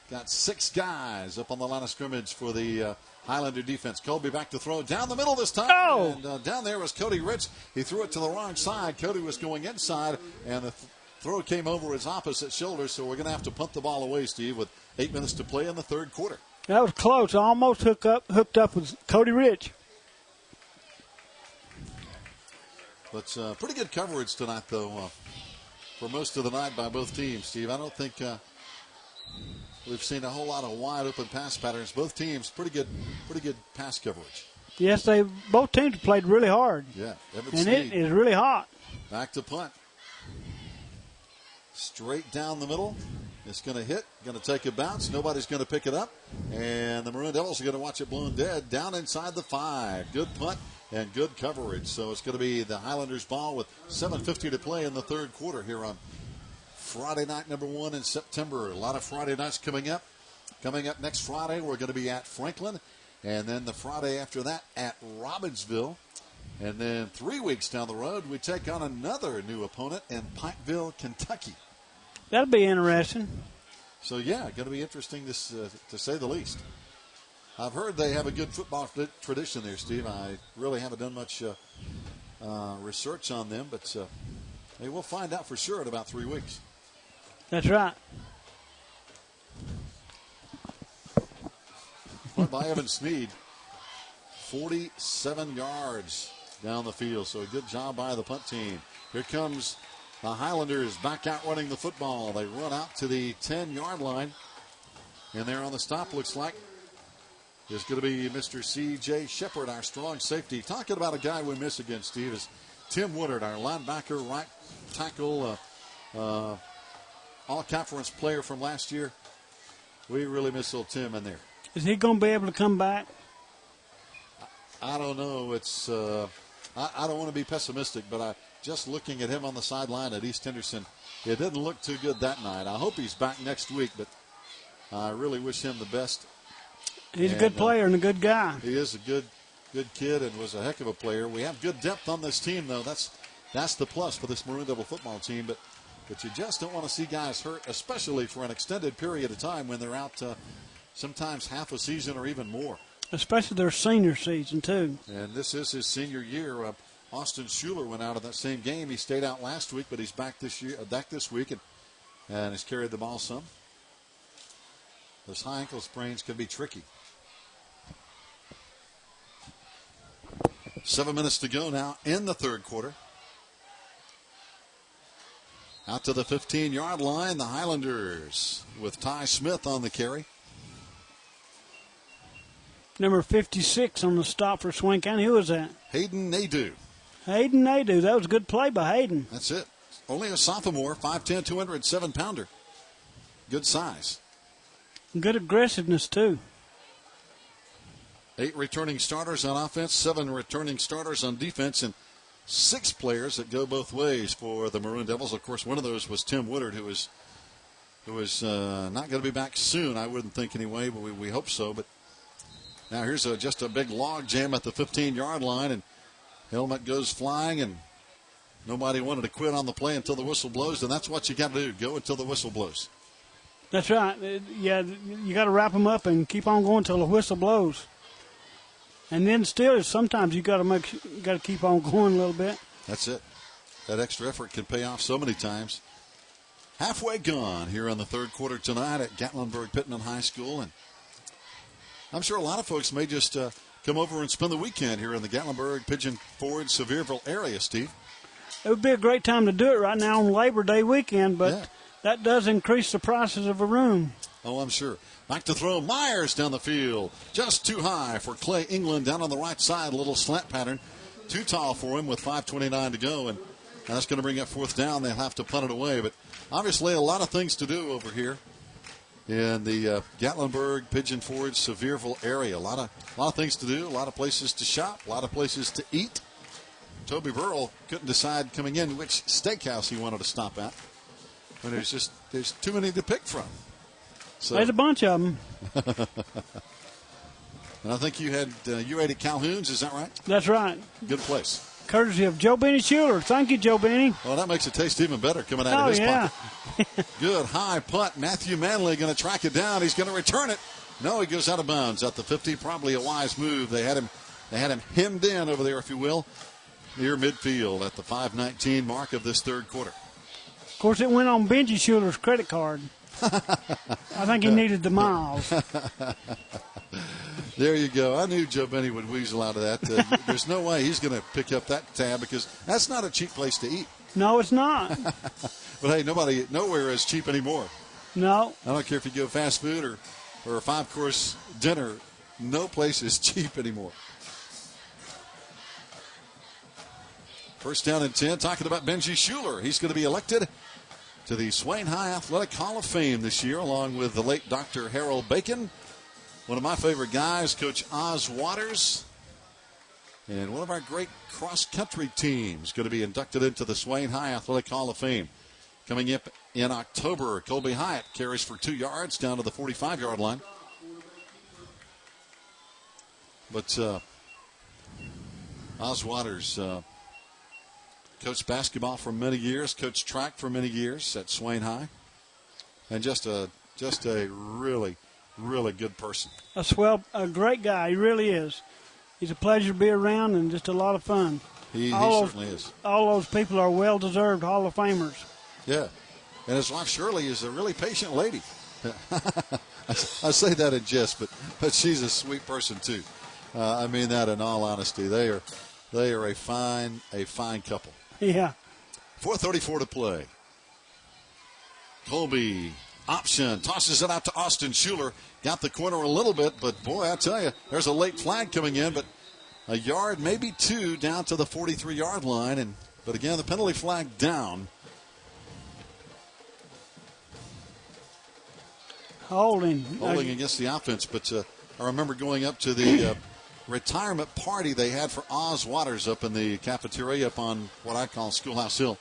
[SPEAKER 1] Got 6 guys up on the line of scrimmage for the Highlander defense. Colby back to throw down the middle this time.
[SPEAKER 3] Oh!
[SPEAKER 1] And down there was Cody Rich. He threw it to the wrong side. Cody was going inside, and the throw came over his opposite shoulder, so we're going to have to punt the ball away, Steve, with 8 minutes to play in the third quarter.
[SPEAKER 3] That was close. Almost hooked up with Cody Rich.
[SPEAKER 1] But pretty good coverage tonight, though, for most of the night by both teams, Steve. I don't think we've seen a whole lot of wide open pass patterns. Both teams pretty good pass coverage.
[SPEAKER 3] Yes, both teams played really hard.
[SPEAKER 1] Yeah,
[SPEAKER 3] and it is really hot.
[SPEAKER 1] Back to punt. Straight down the middle. It's going to hit, going to take a bounce. Nobody's going to pick it up. And the Maroon Devils are going to watch it blown dead down inside the 5. Good punt and good coverage. So it's going to be the Highlanders ball with 7:50 to play in the third quarter here on Friday night number 1 in September. A lot of Friday nights coming up. Coming up next Friday, we're going to be at Franklin. And then the Friday after that at Robbinsville. And then 3 weeks down the road, we take on another new opponent in Pikeville, Kentucky.
[SPEAKER 3] That'll be interesting.
[SPEAKER 1] So, yeah, going to be interesting to say the least. I've heard they have a good football tradition there, Steve. I really haven't done much research on them, but hey, we'll find out for sure in about 3 weeks.
[SPEAKER 3] That's right.
[SPEAKER 1] By Evan Sneed, 47 yards down the field. So a good job by the punt team. Here comes The Highlanders back out running the football. They run out to the 10-yard line. And there on the stop looks like is going to be Mr. C.J. Shepard, our strong safety. Talking about a guy we miss again, Steve, is Tim Woodard, our linebacker, right tackle, all-conference player from last year. We really miss old Tim in there.
[SPEAKER 3] Is he going to be able to come back?
[SPEAKER 1] I don't know. It's I don't want to be pessimistic, but just looking at him on the sideline at East Henderson, it didn't look too good that night. I hope he's back next week, but I really wish him the best.
[SPEAKER 3] He's a good player and a good guy.
[SPEAKER 1] He is a good kid and was a heck of a player. We have good depth on this team, though. That's the plus for this Maroon Devil football team, but you just don't want to see guys hurt, especially for an extended period of time when they're out sometimes half a season or even more. Especially their senior season, too. And this is his senior year. Austin Schuler went out of that same game. He stayed out last week, but he's back this week and has carried the ball some. Those high ankle sprains can be tricky. 7 minutes to go now in the third quarter. Out to the 15-yard line, the Highlanders with Ty Smith on the carry.
[SPEAKER 3] Number 56 on the stop for Swain County. Who is that?
[SPEAKER 1] Hayden Nadeau.
[SPEAKER 3] Hayden Nadeau. That was a good play by Hayden.
[SPEAKER 1] That's it. Only a sophomore, 5'10", 207-pounder. Good size.
[SPEAKER 3] Good aggressiveness, too.
[SPEAKER 1] 8 returning starters on offense, 7 returning starters on defense, and 6 players that go both ways for the Maroon Devils. Of course, one of those was Tim Woodard, who was not going to be back soon, I wouldn't think anyway, but we hope so. But now here's just a big log jam at the 15-yard line, and helmet goes flying, and nobody wanted to quit on the play until the whistle blows, and that's what you got to do, go until the whistle blows.
[SPEAKER 3] That's right. Yeah, you got to wrap them up and keep on going until the whistle blows. And then still, sometimes you got to keep on going a little bit.
[SPEAKER 1] That's it. That extra effort can pay off so many times. Halfway gone here in the third quarter tonight at Gatlinburg Pittman High School, and I'm sure a lot of folks may just come over and spend the weekend here in the Gatlinburg, Pigeon Forge, Sevierville area, Steve.
[SPEAKER 3] It would be a great time to do it right now on Labor Day weekend, but that does increase the prices of a room.
[SPEAKER 1] Oh, I'm sure. Back to throw. Myers down the field. Just too high for Clay England down on the right side. A little slant pattern. Too tall for him with 5:29 to go. And that's going to bring up fourth down. They'll have to punt it away. But obviously a lot of things to do over here in the Gatlinburg, Pigeon Forge, Sevierville area. A lot of things to do. A lot of places to shop. A lot of places to eat. Toby Burrell couldn't decide coming in which steakhouse he wanted to stop at. But there's too many to pick from. So,
[SPEAKER 3] there's a bunch of them.
[SPEAKER 1] And I think you ate at Calhoun's, is that right?
[SPEAKER 3] That's right.
[SPEAKER 1] Good place.
[SPEAKER 3] Courtesy of Joe Benny Schuler. Thank you, Joe Benny.
[SPEAKER 1] Well, that makes it taste even better coming out of his pocket. Good high punt. Matthew Manley going to track it down. He's going to return it. No, he goes out of bounds at the 50. Probably a wise move. They had him hemmed in over there, if you will, near midfield at the 5:19 mark of this third quarter.
[SPEAKER 3] Of course, it went on Benji Schuler's credit card. I think he needed the miles.
[SPEAKER 1] There you go. I knew Joe Benny would weasel out of that. There's no way he's going to pick up that tab because that's not a cheap place to eat.
[SPEAKER 3] No, it's not.
[SPEAKER 1] But hey, nowhere is cheap anymore.
[SPEAKER 3] No.
[SPEAKER 1] I don't care if you go fast food or a 5-course dinner. No place is cheap anymore. First down and 10. Talking about Benji Schuler. He's going to be elected to the Swain High Athletic Hall of Fame this year, along with the late Dr. Harold Bacon. One of my favorite guys, Coach Oz Waters. And one of our great cross-country teams going to be inducted into the Swain High Athletic Hall of Fame. Coming up in October, Colby Hyatt carries for 2 yards down to the 45-yard line. But Oz Waters coached basketball for many years, coached track for many years at Swain High, and just a really, really good person.
[SPEAKER 3] A great guy. He really is. He's a pleasure to be around and just a lot of fun.
[SPEAKER 1] He certainly is.
[SPEAKER 3] All those people are well-deserved Hall of Famers.
[SPEAKER 1] Yeah, and his wife Shirley is a really patient lady. I say that in jest, but she's a sweet person too. I mean that in all honesty. They are a fine couple.
[SPEAKER 3] Yeah.
[SPEAKER 1] 4:34 to play. Colby, option, tosses it out to Austin Schuler. Got the corner a little bit, but boy, I tell you, there's a late flag coming in, but a yard, maybe two, down to the 43-yard line. But again, the penalty flag down.
[SPEAKER 3] Holding
[SPEAKER 1] Against the offense, but I remember going up to the retirement party they had for Oz Waters up in the cafeteria up on what I call Schoolhouse Hill.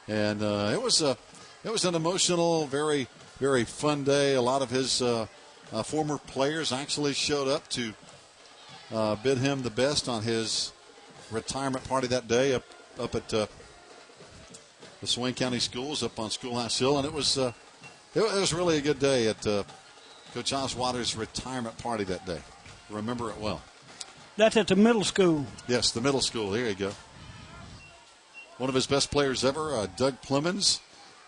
[SPEAKER 1] And it was an emotional, very, very fun day. A lot of his former players actually showed up to bid him the best on his retirement party that day up at the Swain County Schools up on Schoolhouse Hill. And it was really a good day at Coach Oz Waters' retirement party that day. Remember it well.
[SPEAKER 3] That's at the middle school.
[SPEAKER 1] Yes, the middle school. There you go. One of his best players ever, Doug Clemens,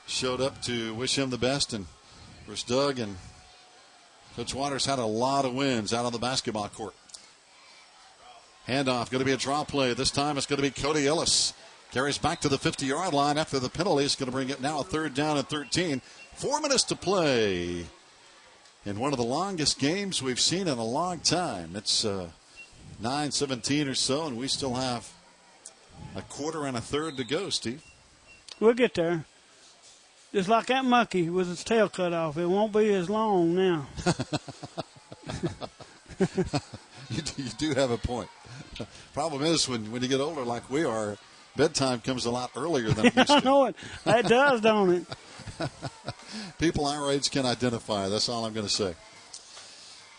[SPEAKER 1] showed up to wish him the best. And of course, Doug and Coach Waters had a lot of wins out on the basketball court. Handoff, going to be a draw play. This time it's going to be Cody Ellis. Carries back to the 50-yard line after the penalty. It's going to bring it now a 3rd down and 13. 4 minutes to play in one of the longest games we've seen in a long time. It's 9:17 or so, and we still have a quarter and a third to go, Steve.
[SPEAKER 3] We'll get there. Just like that monkey with its tail cut off. It won't be as long now.
[SPEAKER 1] You do have a point. Problem is, when you get older like we are, bedtime comes a lot earlier than it used to.
[SPEAKER 3] I know it. It does, don't it?
[SPEAKER 1] People our age can identify. That's all I'm going to say.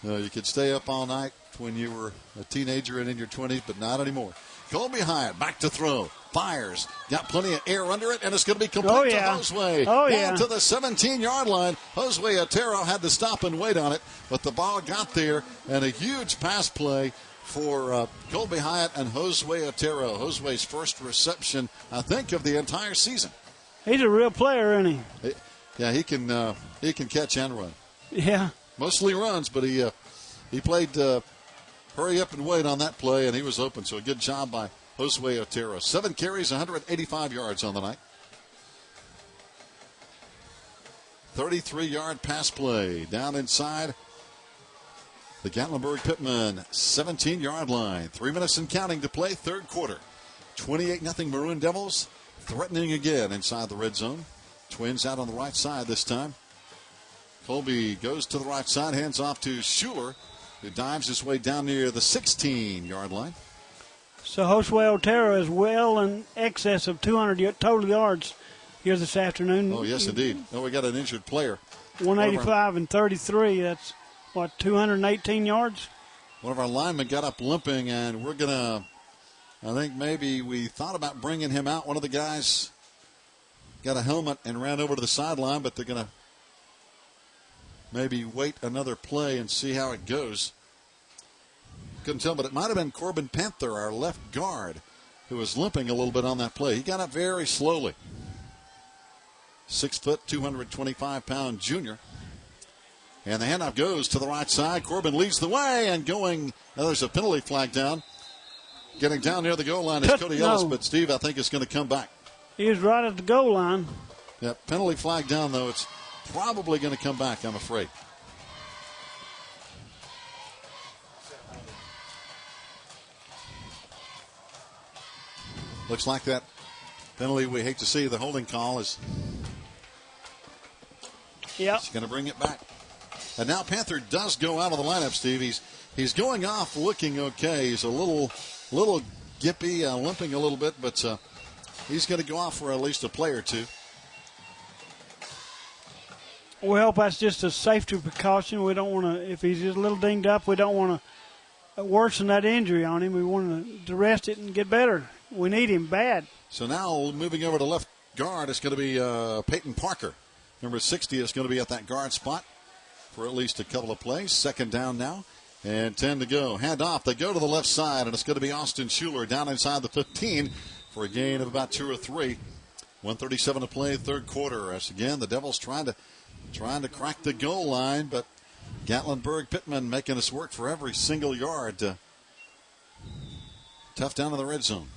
[SPEAKER 1] You could stay up all night when you were a teenager and in your 20s, but not anymore. Colby Hyatt back to throw. Fires. Got plenty of air under it, and it's going to be complete to Josue. Down to the 17-yard line. Josue Otero had to stop and wait on it, but the ball got there, and a huge pass play for Colby Hyatt and Josue Otero. Josue's first reception, I think, of the entire season.
[SPEAKER 3] He's a real player, isn't he?
[SPEAKER 1] Yeah, he can catch and run.
[SPEAKER 3] Yeah.
[SPEAKER 1] Mostly runs, but he played hurry up and wait on that play, and he was open. So a good job by Josue Otero. 7 carries, 185 yards on the night. 33-yard pass play down inside the Gatlinburg Pittman 17-yard line. 3 minutes and counting to play, third quarter. 28-0 Maroon Devils threatening again inside the red zone. Twins out on the right side this time. Colby goes to the right side, hands off to Schuler, who dives his way down near the 16-yard line.
[SPEAKER 3] So Josue Otero is well in excess of 200 total yards here this afternoon.
[SPEAKER 1] Oh, yes, indeed. Oh, we got an injured player.
[SPEAKER 3] 185 and 33. That's, 218 yards?
[SPEAKER 1] One of our linemen got up limping, and we're going to, I think maybe we thought about bringing him out. One of the guys got a helmet and ran over to the sideline, but they're going to maybe wait another play and see how it goes. Couldn't tell, but it might have been Corbin Panther, our left guard, who was limping a little bit on that play. He got up very slowly. 6 foot, 225-pound junior. And the handoff goes to the right side. Corbin leads the way and going. Now there's a penalty flag down. Getting down near the goal line is Cody Ellis, but Steve, I think it's going to come back.
[SPEAKER 3] He was right at the goal line.
[SPEAKER 1] Yeah, penalty flag down, though. It's probably going to come back, I'm afraid. Looks like that penalty we hate to see. The holding call is going to bring it back. And now Panther does go out of the lineup, Steve. He's going off looking okay. He's a little gippy, limping a little bit, but he's going to go off for at least a play or two.
[SPEAKER 3] Well, that's just a safety precaution. We don't want to, if he's just a little dinged up, we don't want to worsen that injury on him. We want to rest it and get better. We need him bad.
[SPEAKER 1] So now moving over to left guard, it's going to be Peyton Parker. Number 60 is going to be at that guard spot for at least a couple of plays. Second down now and 10 to go. Hand off. They go to the left side, and it's going to be Austin Schuler down inside the 15 for a gain of about 2 or 3. 1:37 to play, third quarter. As again, the Devils trying to crack the goal line, but Gatlinburg Pittman making us work for every single yard. Tough down in the red zone.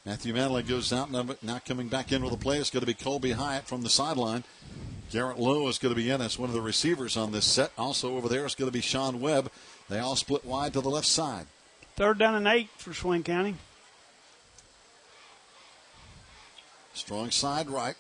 [SPEAKER 1] Matthew Manley goes out, now coming back in with a play. It's going to be Colby Hyatt from the sideline. Garrett Lowe is going to be in as one of the receivers on this set. Also over there is going to be Sean Webb. They all split wide to the left side.
[SPEAKER 3] 3rd down and 8 for Swain County.
[SPEAKER 1] Strong side right.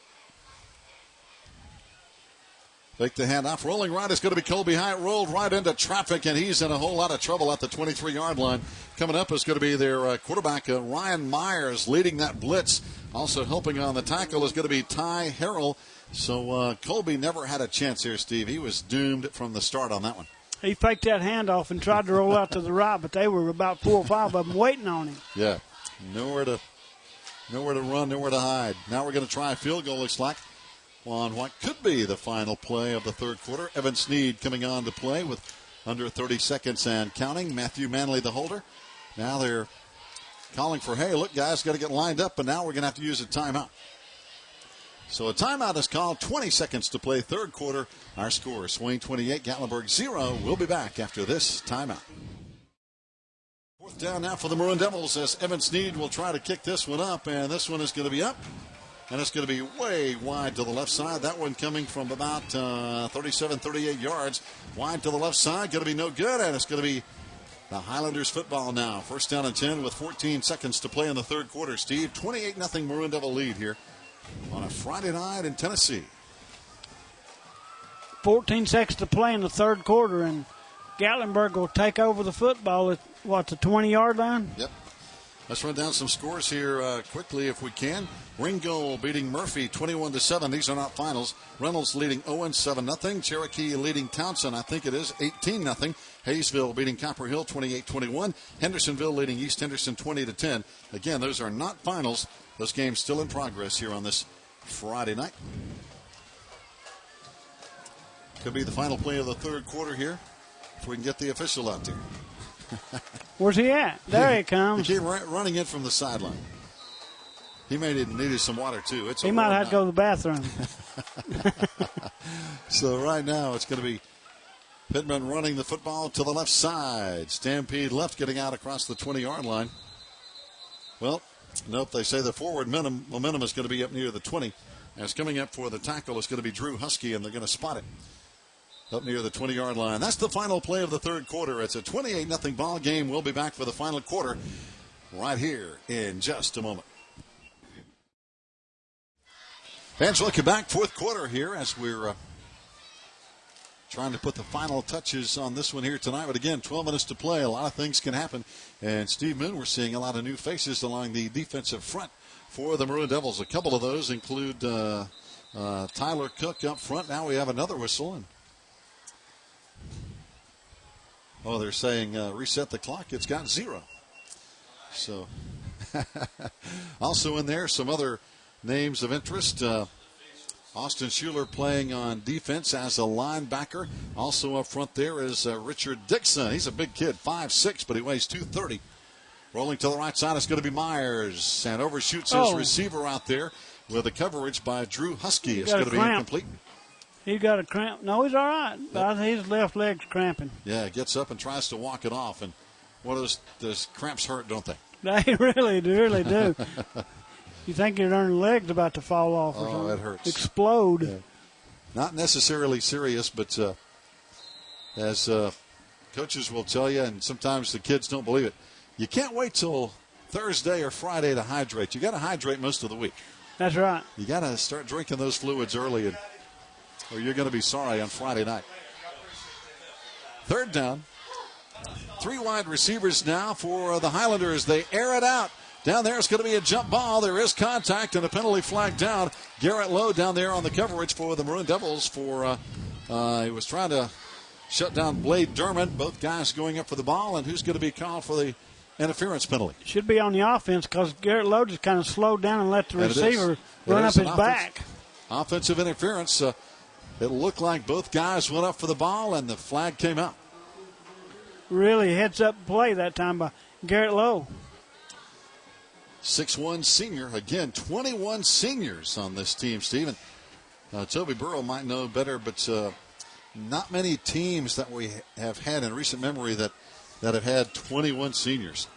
[SPEAKER 1] Fake the handoff. Rolling right is going to be Colby Hyatt. Rolled right into traffic, and he's in a whole lot of trouble at the 23-yard line. Coming up is going to be their quarterback, Ryan Myers, leading that blitz. Also helping on the tackle is going to be Ty Harrell. So Colby never had a chance here, Steve. He was doomed from the start on that one.
[SPEAKER 3] He faked that handoff and tried to roll out to the right, but they were about 4 or 5 of them waiting on him.
[SPEAKER 1] Yeah, nowhere to run, nowhere to hide. Now we're going to try a field goal, looks like, on what could be the final play of the third quarter. Evan Sneed coming on to play with under 30 seconds and counting. Matthew Manley, the holder. Now they're calling for, hey, look, guys, got to get lined up, and now we're going to have to use a timeout. So a timeout is called. 20 seconds to play third quarter. Our score, Swain 28, Gatlinburg 0. We'll be back after this timeout. 4th down now for the Maroon Devils as Evan Sneed will try to kick this one up, and this one is going to be up. And it's going to be way wide to the left side. That one coming from about 37, 38 yards. Wide to the left side. Going to be no good, and it's going to be the Highlanders football now. 1st down and 10 with 14 seconds to play in the third quarter. Steve, 28-0 Maroon Devil lead here on a Friday night in Tennessee.
[SPEAKER 3] 14 seconds to play in the third quarter, and Gatlinburg will take over the football at, the 20-yard line?
[SPEAKER 1] Yep. Let's run down some scores here quickly if we can. Ringo beating Murphy 21-7. These are not finals. Reynolds leading Owen 7-0. Cherokee leading Townsend, I think it is, 18-0. Hayesville beating Copper Hill 28-21. Hendersonville leading East Henderson 20-10. Again, those are not finals. Those games still in progress here on this Friday night. Could be the final play of the third quarter here if we can get the official out there.
[SPEAKER 3] Where's he at? There he comes.
[SPEAKER 1] He came running in from the sideline. He may have needed some water, too.
[SPEAKER 3] He might have to go to the bathroom.
[SPEAKER 1] So right now it's going to be Pittman running the football to the left side. Stampede left getting out across the 20-yard line. Well, nope, they say the forward momentum is going to be up near the 20. As coming up for the tackle is going to be Drew Husky, and they're going to spot it up near the 20-yard line. That's the final play of the third quarter. It's a 28-0 ball game. We'll be back for the final quarter right here in just a moment. Fans, welcome back. Fourth quarter here as we're trying to put the final touches on this one here tonight. But again, 12 minutes to play. A lot of things can happen. And Steve Moon, we're seeing a lot of new faces along the defensive front for the Maroon Devils. A couple of those include Tyler Cook up front. Now we have another whistle. And they're saying reset the clock. It's got 0. So also in there, some other names of interest. Austin Schuler playing on defense as a linebacker. Also up front there is Richard Dixon. He's a big kid, 5'6", but he weighs 230. Rolling to the right side, it's going to be Myers. And overshoots his receiver out there with a coverage by Drew Husky. It's going to be incomplete.
[SPEAKER 3] He got a cramp. No, he's all right. Yep. His left leg's cramping.
[SPEAKER 1] Yeah, gets up and tries to walk it off. And those cramps hurt, don't they?
[SPEAKER 3] They really do. You think your leg's about to fall off or something.
[SPEAKER 1] Oh, it hurts.
[SPEAKER 3] Explode.
[SPEAKER 1] Yeah. Not necessarily serious, but as coaches will tell you, and sometimes the kids don't believe it, you can't wait till Thursday or Friday to hydrate. You got to hydrate most of the week.
[SPEAKER 3] That's right.
[SPEAKER 1] You got to start drinking those fluids early, or you're going to be sorry on Friday night. Third down. 3 wide receivers now for the Highlanders. They air it out. Down there, it's going to be a jump ball. There is contact and a penalty flag down. Garrett Lowe down there on the coverage for the Maroon Devils. He was trying to shut down Blade Dermott. Both guys going up for the ball, and who's going to be called for the interference penalty?
[SPEAKER 3] Should be on the offense because Garrett Lowe just kind of slowed down and let the receiver run up his back.
[SPEAKER 1] Offensive interference. It looked like both guys went up for the ball, and the flag came out.
[SPEAKER 3] Really heads-up play that time by Garrett Lowe.
[SPEAKER 1] 6'1" senior. Again, 21 seniors on this team, Stephen. Toby Burrow might know better, but not many teams that we have had in recent memory that have had 21 seniors.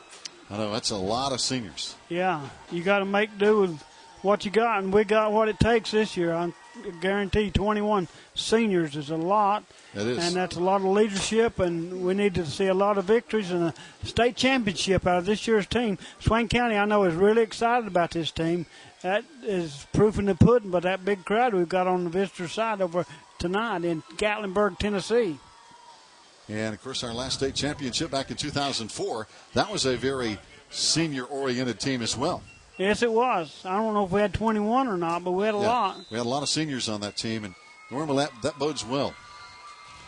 [SPEAKER 1] I know, that's a lot of seniors.
[SPEAKER 3] Yeah, you got to make do with what you got, and we got what it takes this year. I guarantee 21 seniors is a lot.
[SPEAKER 1] It is.
[SPEAKER 3] And that's a lot of leadership, and we need to see a lot of victories and a state championship out of this year's team. Swain County, I know, is really excited about this team. That is proof in the pudding by that big crowd we've got on the visitor side over tonight in Gatlinburg, Tennessee.
[SPEAKER 1] And, of course, our last state championship back in 2004, that was a very senior-oriented team as well.
[SPEAKER 3] Yes, it was. I don't know if we had 21 or not, but we had a lot.
[SPEAKER 1] We had a lot of seniors on that team, and normally that bodes well.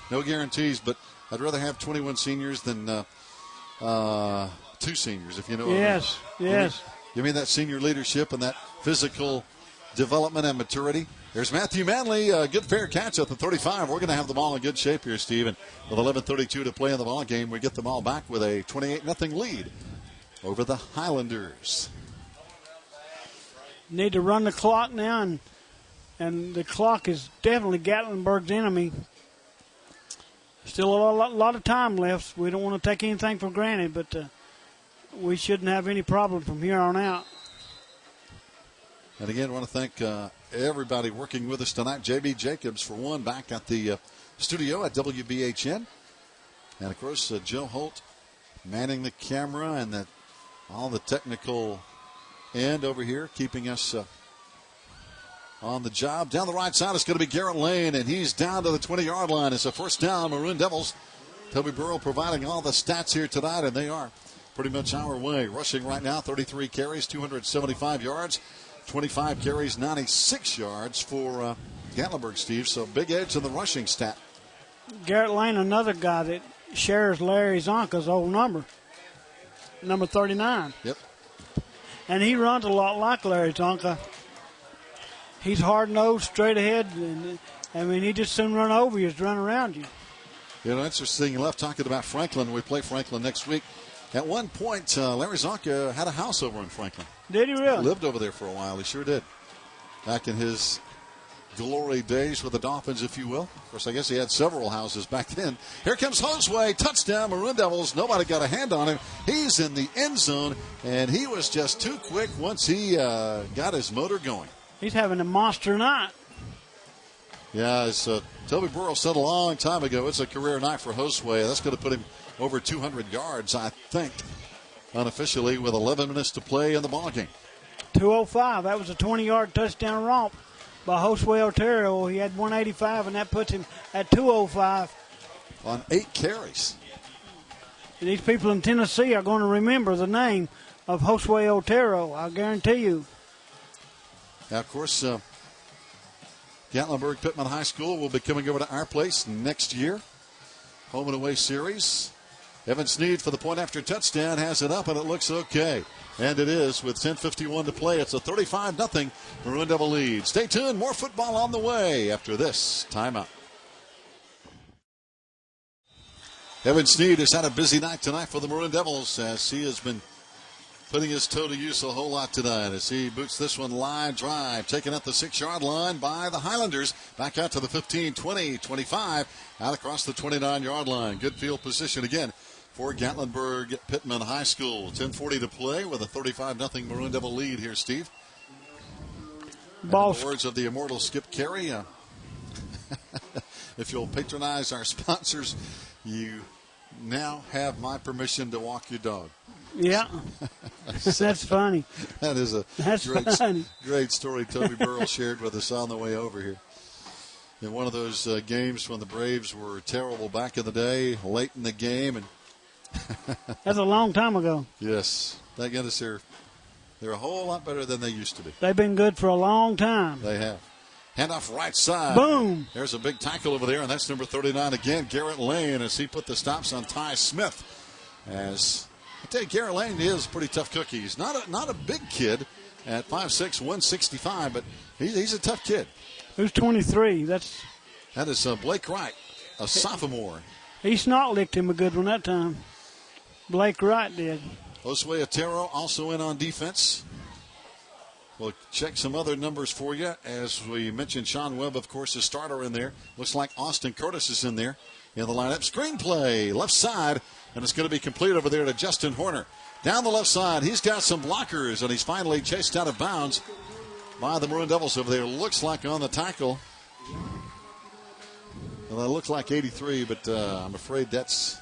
[SPEAKER 1] No guarantees, but I'd rather have 21 seniors than 2 seniors, if you know what I mean.
[SPEAKER 3] Yes.
[SPEAKER 1] Give me that senior leadership and that physical development and maturity. There's Matthew Manley, a good fair catch at the 35. We're going to have them all in good shape here, Steve. And with 11:32 to play in the ball game, we get them all back with a 28-0 lead over the Highlanders.
[SPEAKER 3] Need to run the clock now, and the clock is definitely Gatlinburg's enemy. Still a lot of time left. We don't want to take anything for granted, but we shouldn't have any problem from here on out.
[SPEAKER 1] And again, I want to thank everybody working with us tonight. J.B. Jacobs, for one, back at the studio at WBHN. And, of course, Joe Holt manning the camera and all the technical end over here, keeping us on the job. Down the right side, it's going to be Garrett Lane, and he's down to the 20-yard line. It's a first down, Maroon Devils. Toby Burrell providing all the stats here tonight, and they are pretty much our way. Rushing right now, 33 carries, 275 yards. 25 carries, 96 yards for Gatlinburg, Steve. So big edge in the rushing stat.
[SPEAKER 3] Garrett Lane, another guy that shares Larry Zonka's old number 39.
[SPEAKER 1] Yep.
[SPEAKER 3] And he runs a lot like Larry Zonka. He's hard-nosed, straight ahead. And, he just soon run over you, just run around you.
[SPEAKER 1] You know, interesting. You left talking about Franklin. We play Franklin next week. At one point, Larry Zonka had a house over in Franklin.
[SPEAKER 3] Did he really?
[SPEAKER 1] He lived over there for a while. He sure did. Back in his glory days with the Dolphins, if you will. Of course, I guess he had several houses back then. Here comes Josue. Touchdown, Maroon Devils. Nobody got a hand on him. He's in the end zone, and he was just too quick once he got his motor going.
[SPEAKER 3] He's having a monster night.
[SPEAKER 1] Yeah, as Toby Burrell said a long time ago, it's a career night for Josue. That's going to put him over 200 yards, I think, unofficially, with 11 minutes to play in the ballgame.
[SPEAKER 3] 205. That was a 20-yard touchdown romp by Josue Otero. He had 185, and that puts him at 205.
[SPEAKER 1] On 8 carries.
[SPEAKER 3] And these people in Tennessee are going to remember the name of Josue Otero, I guarantee you.
[SPEAKER 1] Now, of course, Gatlinburg Pittman High School will be coming over to our place next year. Home and away series. Evan Sneed for the point after touchdown has it up, and it looks okay. And it is with 10:51 to play. It's a 35-0 Maroon Devil lead. Stay tuned. More football on the way after this timeout. Evan Sneed has had a busy night tonight for the Maroon Devils as he has been putting his toe to use a whole lot tonight as he boots this one line drive. Taken at the 6-yard line by the Highlanders. Back out to the 15, 20, 25. Out across the 29-yard line. Good field position again for Gatlinburg Pittman High School. 10:40 to play with a 35-0 Maroon Devil lead here, Steve.
[SPEAKER 3] Ball.
[SPEAKER 1] The words of the immortal Skip Carey. If you'll patronize our sponsors, you now have my permission to walk your dog.
[SPEAKER 3] Yeah, that's funny.
[SPEAKER 1] That is a great story Toby Burrell shared with us on the way over here. In one of those games when the Braves were terrible back in the day, late in the game. And
[SPEAKER 3] that's a long time ago.
[SPEAKER 1] Yes. Thank goodness they're a whole lot better than they used to be.
[SPEAKER 3] They've been good for a long time.
[SPEAKER 1] They have. Handoff right side.
[SPEAKER 3] Boom.
[SPEAKER 1] There's a big tackle over there, and that's number 39 again, Garrett Lane, as he put the stops on Ty Smith. As I tell you, Garrett Lane is a pretty tough cookie. He's not a big kid at 5'6", 165, but he's a tough kid.
[SPEAKER 3] Who's 23? That
[SPEAKER 1] is Blake Wright, a sophomore.
[SPEAKER 3] He snot licked him a good one that time. Blake Wright did.
[SPEAKER 1] Josue Otero also in on defense. We'll check some other numbers for you. As we mentioned, Sean Webb, of course, is starter in there. Looks like Austin Curtis is in there in the lineup. Screenplay, left side, and it's going to be complete over there to Justin Horner. Down the left side, he's got some blockers, and he's finally chased out of bounds by the Maroon Devils over there. Looks like on the tackle. Well, that looks like 83, but I'm afraid that's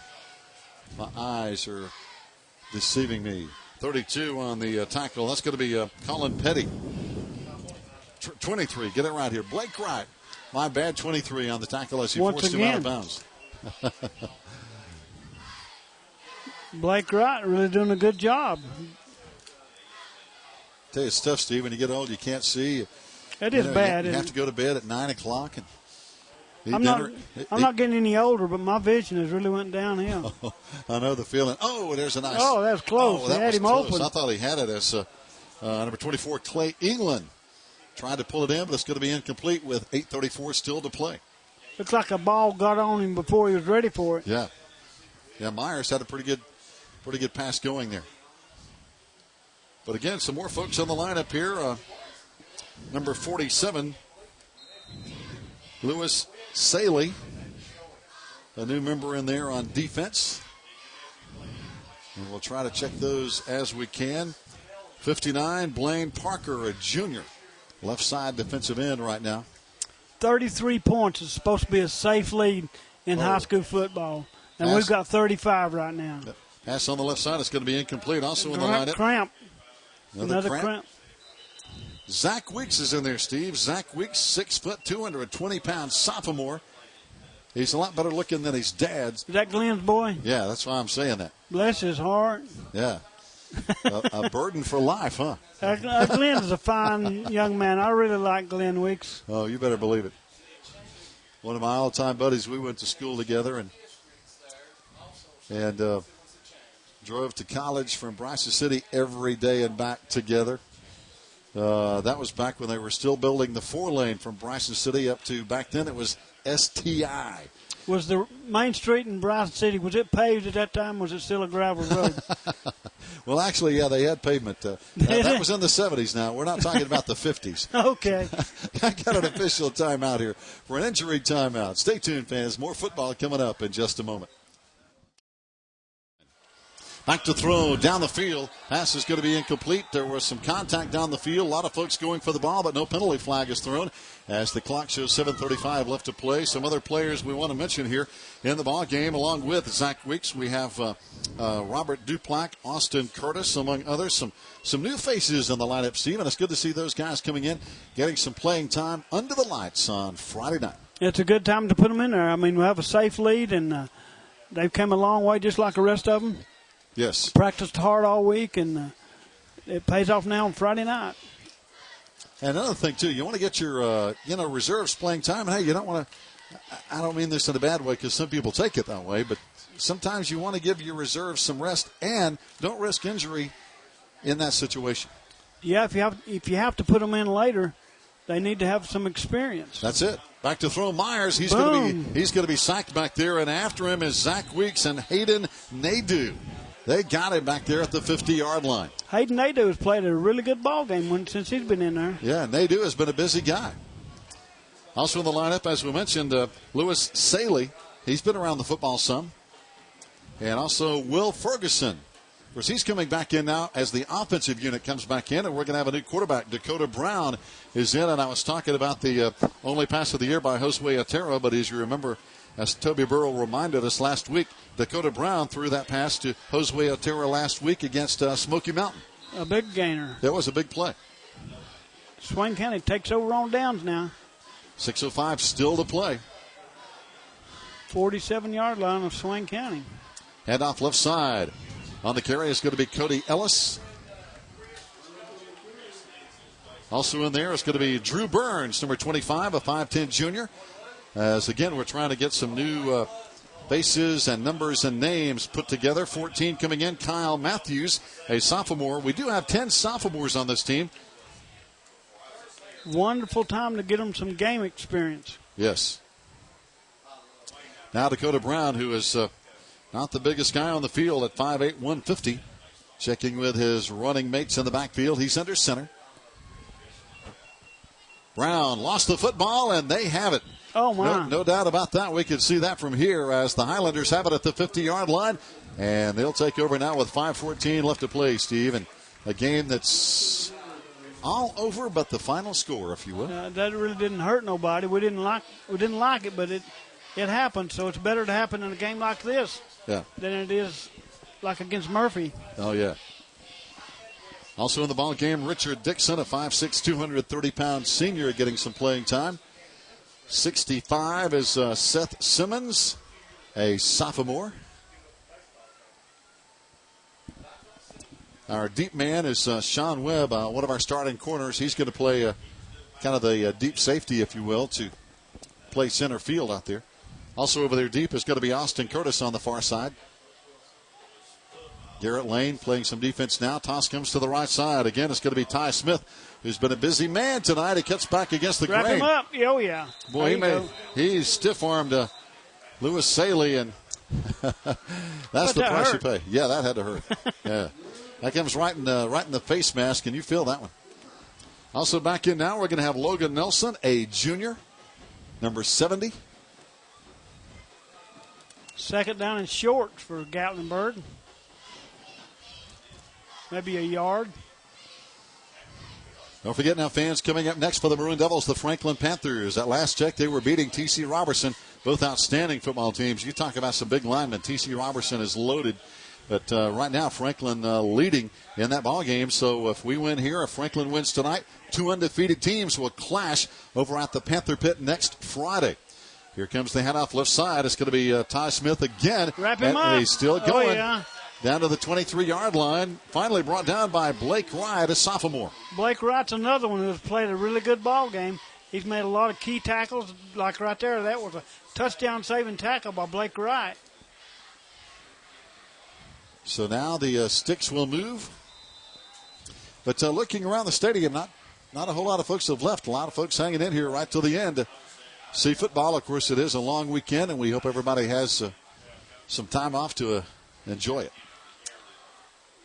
[SPEAKER 1] my eyes are deceiving me. 32 on the tackle. That's going to be Colin Petty. 23, get it right here. Blake Wright. My bad, 23 on the tackle as he forced him out of bounds.
[SPEAKER 3] Blake Wright really doing a good job.
[SPEAKER 1] Tell you, it's tough, Steve. When you get old, you can't see.
[SPEAKER 3] It is bad.
[SPEAKER 1] You have to go to bed at 9 o'clock. And
[SPEAKER 3] I'm not getting any older, but my vision has really went downhill.
[SPEAKER 1] I know the feeling. Oh, there's a nice.
[SPEAKER 3] Oh, that was close.
[SPEAKER 1] Oh, that
[SPEAKER 3] they had
[SPEAKER 1] was
[SPEAKER 3] him
[SPEAKER 1] close.
[SPEAKER 3] open.
[SPEAKER 1] I thought he had it as number 24, Clay England. Tried to pull it in, but it's going to be incomplete with 8:34 still to play.
[SPEAKER 3] Looks like a ball got on him before he was ready for it.
[SPEAKER 1] Yeah. Myers had a pretty good pass going there. But again, some more folks on the lineup here. Number 47, Lewis Saley, a new member in there on defense. And we'll try to check those as we can. 59, Blaine Parker, a junior. Left side defensive end right now.
[SPEAKER 3] 33 points is supposed to be a safe lead in high school football. And we've got 35 right now.
[SPEAKER 1] Pass on the left side is going to be incomplete. Also in the lineup.
[SPEAKER 3] Cramp.
[SPEAKER 1] Another cramp. Zach Weeks is in there, Steve. Zach Weeks, 6 foot, 220-pound sophomore. He's a lot better looking than his dad.
[SPEAKER 3] Is that Glenn's boy?
[SPEAKER 1] Yeah, that's why I'm saying that.
[SPEAKER 3] Bless his heart.
[SPEAKER 1] Yeah. a burden for life, huh?
[SPEAKER 3] Glenn is a fine young man. I really like Glenn Weeks.
[SPEAKER 1] Oh, you better believe it. One of my all-time buddies. We went to school together and drove to college from Bryson City every day and back together. That was back when they were still building the 4-lane from Bryson City up to, back then it was STI.
[SPEAKER 3] Was the main street in Bryson City, was it paved at that time, or was it still a gravel road?
[SPEAKER 1] Well, actually, yeah, they had pavement. That was in the 70s now. We're not talking about the 50s.
[SPEAKER 3] Okay.
[SPEAKER 1] I got an official timeout here for an injury timeout. Stay tuned, fans. More football coming up in just a moment. Back to throw down the field. Pass is going to be incomplete. There was some contact down the field. A lot of folks going for the ball, but no penalty flag is thrown as the clock shows 7:35 left to play. Some other players we want to mention here in the ball game, along with Zach Weeks, we have Robert Duplac, Austin Curtis, among others. Some new faces in the lineup, Steve, and it's good to see those guys coming in, getting some playing time under the lights on Friday night.
[SPEAKER 3] It's a good time to put them in there. I mean, we have a safe lead, and they've come a long way just like the rest of them.
[SPEAKER 1] Yes.
[SPEAKER 3] Practiced hard all week, and it pays off now on Friday night.
[SPEAKER 1] And another thing, too, you want to get your reserves playing time. And, hey, you don't want to – I don't mean this in a bad way because some people take it that way, but sometimes you want to give your reserves some rest and don't risk injury in that situation.
[SPEAKER 3] Yeah, if you have to put them in later, they need to have some experience.
[SPEAKER 1] That's it. Back to throw Myers. He's going to be sacked back there, and after him is Zach Weeks and Hayden Nadeau. They got him back there at the 50-yard line.
[SPEAKER 3] Hayden Nadeau has played a really good ball game since he's been in there.
[SPEAKER 1] Yeah, Nadeau has been a busy guy. Also in the lineup, as we mentioned, Lewis Saley. He's been around the football some. And also Will Ferguson. Of course, he's coming back in now as the offensive unit comes back in, and we're going to have a new quarterback. Dakota Brown is in, and I was talking about the only pass of the year by Josue Otero, but as you remember, as Toby Burrell reminded us last week, Dakota Brown threw that pass to Josue Otero last week against Smoky Mountain.
[SPEAKER 3] A big gainer.
[SPEAKER 1] That was a big play.
[SPEAKER 3] Swain County takes over on downs now.
[SPEAKER 1] 6:05 still to play.
[SPEAKER 3] 47-yard line of Swain County.
[SPEAKER 1] Head off left side. On the carry is going to be Cody Ellis. Also in there is going to be Drew Burns, number 25, a 5'10 junior. As again, we're trying to get some new faces and numbers and names put together. 14 coming in, Kyle Matthews, a sophomore. We do have 10 sophomores on this team.
[SPEAKER 3] Wonderful time to get them some game experience.
[SPEAKER 1] Yes. Now Dakota Brown, who is not the biggest guy on the field at 5'8", 150. Checking with his running mates in the backfield. He's under center. Brown lost the football, and they have it.
[SPEAKER 3] Oh, my.
[SPEAKER 1] No doubt about that. We can see that from here as the Highlanders have it at the 50-yard line. And they'll take over now with 5:14 left to play, Steve. And a game that's all over but the final score, if you will.
[SPEAKER 3] That really didn't hurt nobody. We didn't like it, but it happened. So it's better to happen in a game like this than it is like against Murphy.
[SPEAKER 1] Oh, yeah. Also in the ball game, Richard Dixon, a 5'6", 230-pound senior, getting some playing time. 65 is Seth Simmons, a sophomore. Our deep man is Sean Webb, one of our starting corners. He's going to play kind of the deep safety, if you will, to play center field out there. Also over there deep is going to be Austin Curtis on the far side. Garrett Lane playing some defense now. Toss comes to the right side. Again, it's going to be Ty Smith, who's been a busy man tonight. He cuts back against the
[SPEAKER 3] grain.
[SPEAKER 1] grain.
[SPEAKER 3] Him up. Oh, yeah.
[SPEAKER 1] Boy, he stiff-armed Lewis Saley, and that's the price you pay. Yeah, that had to hurt. Yeah. That comes right in the face mask, and you feel that one. Also back in now, we're going to have Logan Nelson, a junior, number 70.
[SPEAKER 3] Second down and short for Gatlinburg. Maybe a yard.
[SPEAKER 1] Don't forget now, fans, coming up next for the Maroon Devils, the Franklin Panthers. At last check, they were beating T.C. Robertson, both outstanding football teams. You talk about some big linemen. T.C. Robertson is loaded. But right now, Franklin leading in that ball game. So if we win here, if Franklin wins tonight, two undefeated teams will clash over at the Panther Pit next Friday. Here comes the handoff left side. It's going to be Ty Smith again.
[SPEAKER 3] Wrap him up.
[SPEAKER 1] He's still going.
[SPEAKER 3] Oh, yeah.
[SPEAKER 1] Down to the 23-yard line. Finally brought down by Blake Wright, a sophomore.
[SPEAKER 3] Blake Wright's another one who's played a really good ball game. He's made a lot of key tackles. Like right there, that was a touchdown-saving tackle by Blake Wright.
[SPEAKER 1] So now the sticks will move. But looking around the stadium, not a whole lot of folks have left. A lot of folks hanging in here right till the end to see football. Of course, it is a long weekend, and we hope everybody has some time off to enjoy it.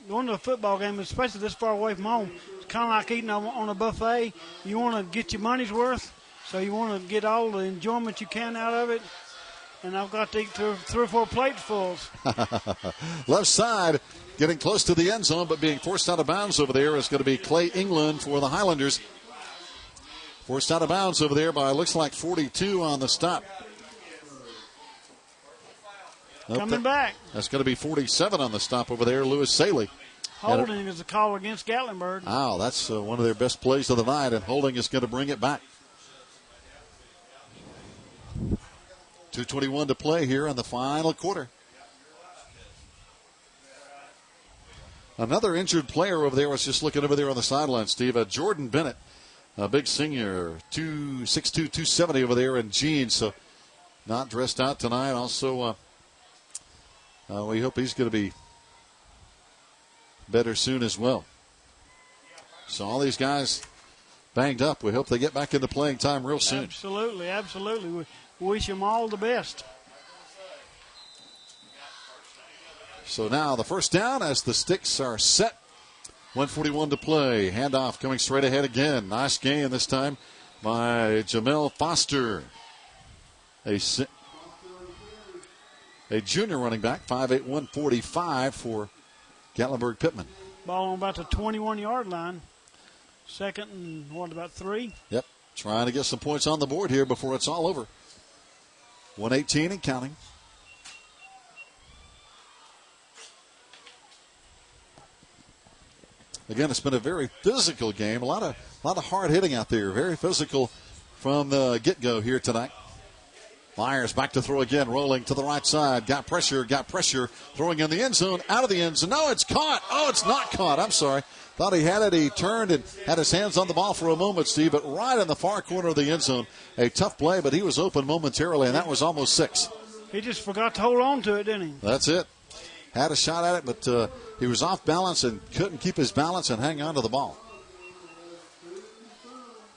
[SPEAKER 3] Going to a football game, especially this far away from home, it's kind of like eating on a buffet. You want to get your money's worth, so you want to get all the enjoyment you can out of it. And I've got to eat three or four plates full.
[SPEAKER 1] Left side, getting close to the end zone, but being forced out of bounds over there is going to be Clay England for the Highlanders. Forced out of bounds over there by, looks like 42 on the stop.
[SPEAKER 3] Coming back.
[SPEAKER 1] That's going to be 47 on the stop over there, Lewis Saley.
[SPEAKER 3] Holding is a call against Gatlinburg.
[SPEAKER 1] Wow, that's one of their best plays of the night, and holding is going to bring it back. 2:21 to play here in the final quarter. Another injured player over there. I was just looking over there on the sideline, Steve. Jordan Bennett, a big senior, 6'2", 270 over there in jeans, so not dressed out tonight. Also, we hope he's going to be better soon as well. So all these guys banged up. We hope they get back into playing time real soon.
[SPEAKER 3] Absolutely, absolutely. We wish them all the best.
[SPEAKER 1] So now the first down as the sticks are set. 1:41 to play. Handoff coming straight ahead again. Nice gain this time by Jamel Foster. A junior running back, 5'8", 145 for Gatlinburg Pittman.
[SPEAKER 3] Ball on about the 21-yard line. Second and about 3?
[SPEAKER 1] Yep. Trying to get some points on the board here before it's all over. 1:18 and counting. Again, it's been a very physical game. A lot of hard hitting out there. Very physical from the get-go here tonight. Myers back to throw again, rolling to the right side. Got pressure, throwing in the end zone, out of the end zone. No, it's caught. Oh, it's not caught. I'm sorry. Thought he had it. He turned and had his hands on the ball for a moment, Steve, but right in the far corner of the end zone. A tough play, but he was open momentarily, and that was almost 6.
[SPEAKER 3] He just forgot to hold on to it, didn't he?
[SPEAKER 1] That's it. Had a shot at it, but he was off balance and couldn't keep his balance and hang on to the ball.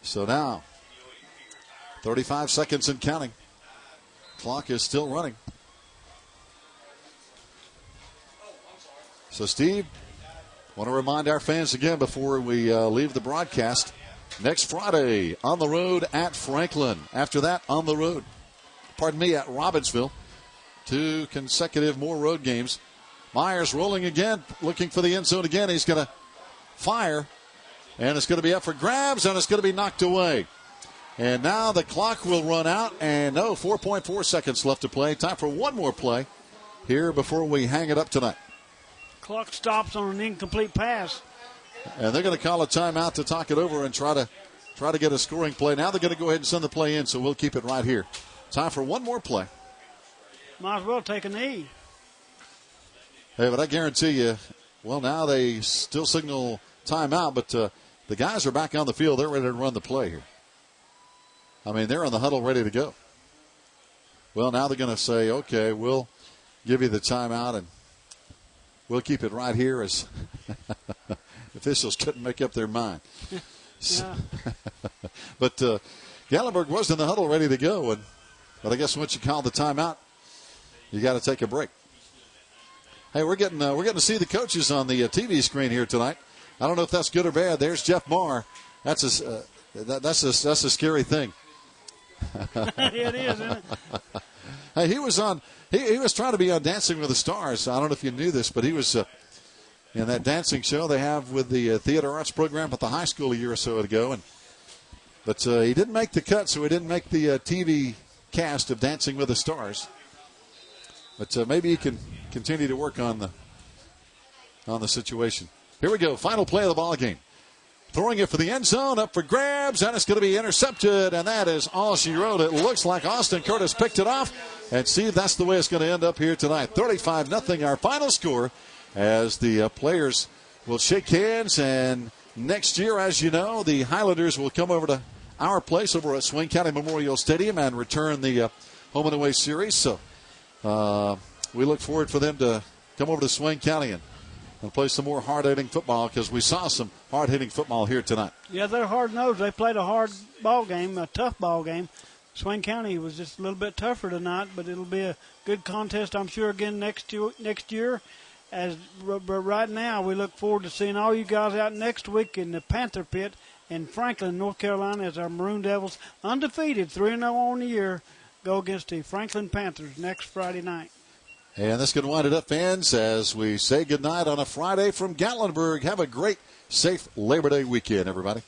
[SPEAKER 1] So now, 35 seconds and counting. Clock is still running. So, Steve, want to remind our fans again before we leave the broadcast, next Friday on the road at Franklin. After that, on the road, at Robbinsville. 2 consecutive more road games. Myers rolling again, looking for the end zone again. He's going to fire, and it's going to be up for grabs, and it's going to be knocked away. And now the clock will run out, and 4.4 seconds left to play. Time for one more play here before we hang it up tonight.
[SPEAKER 3] Clock stops on an incomplete pass.
[SPEAKER 1] And they're going to call a timeout to talk it over and try to get a scoring play. Now they're going to go ahead and send the play in, so we'll keep it right here. Time for one more play.
[SPEAKER 3] Might as well take a knee.
[SPEAKER 1] Hey, but I guarantee you, well, now they still signal timeout, but the guys are back on the field. They're ready to run the play here. I mean, they're in the huddle ready to go. Well, now they're going to say, okay, we'll give you the timeout, and we'll keep it right here as officials couldn't make up their mind.
[SPEAKER 3] Yeah.
[SPEAKER 1] But Gatlinburg was in the huddle ready to go, but I guess once you call the timeout, you got to take a break. Hey, we're getting to see the coaches on the TV screen here tonight. I don't know if that's good or bad. There's Jeff Marr. That's a scary thing.
[SPEAKER 3] It is, isn't it?
[SPEAKER 1] Hey, he was on. He was trying to be on Dancing with the Stars. I don't know if you knew this, but he was in that dancing show they have with the theater arts program at the high school a year or so ago. But he didn't make the cut, so he didn't make the TV cast of Dancing with the Stars. But maybe he can continue to work on the situation. Here we go. Final play of the ball game. Throwing it for the end zone, up for grabs, and it's going to be intercepted, and that is all she wrote. It looks like Austin Curtis picked it off, and see, that's the way it's going to end up here tonight. 35-0, our final score, as the players will shake hands, and next year, as you know, the Highlanders will come over to our place over at Swain County Memorial Stadium and return the home and away series. So we look forward for them to come over to Swain County and play some more hard-hitting football, because we saw some hard-hitting football here tonight.
[SPEAKER 3] Yeah, they're hard-nosed. They played a hard ball game, a tough ball game. Swain County was just a little bit tougher tonight, but it'll be a good contest, I'm sure, again next year. But right now, we look forward to seeing all you guys out next week in the Panther Pit in Franklin, North Carolina, as our Maroon Devils, undefeated, 3-0 on the year, go against the Franklin Panthers next Friday night.
[SPEAKER 1] And that's going to wind it up, fans, as we say goodnight on a Friday from Gatlinburg. Have a great, safe Labor Day weekend, everybody.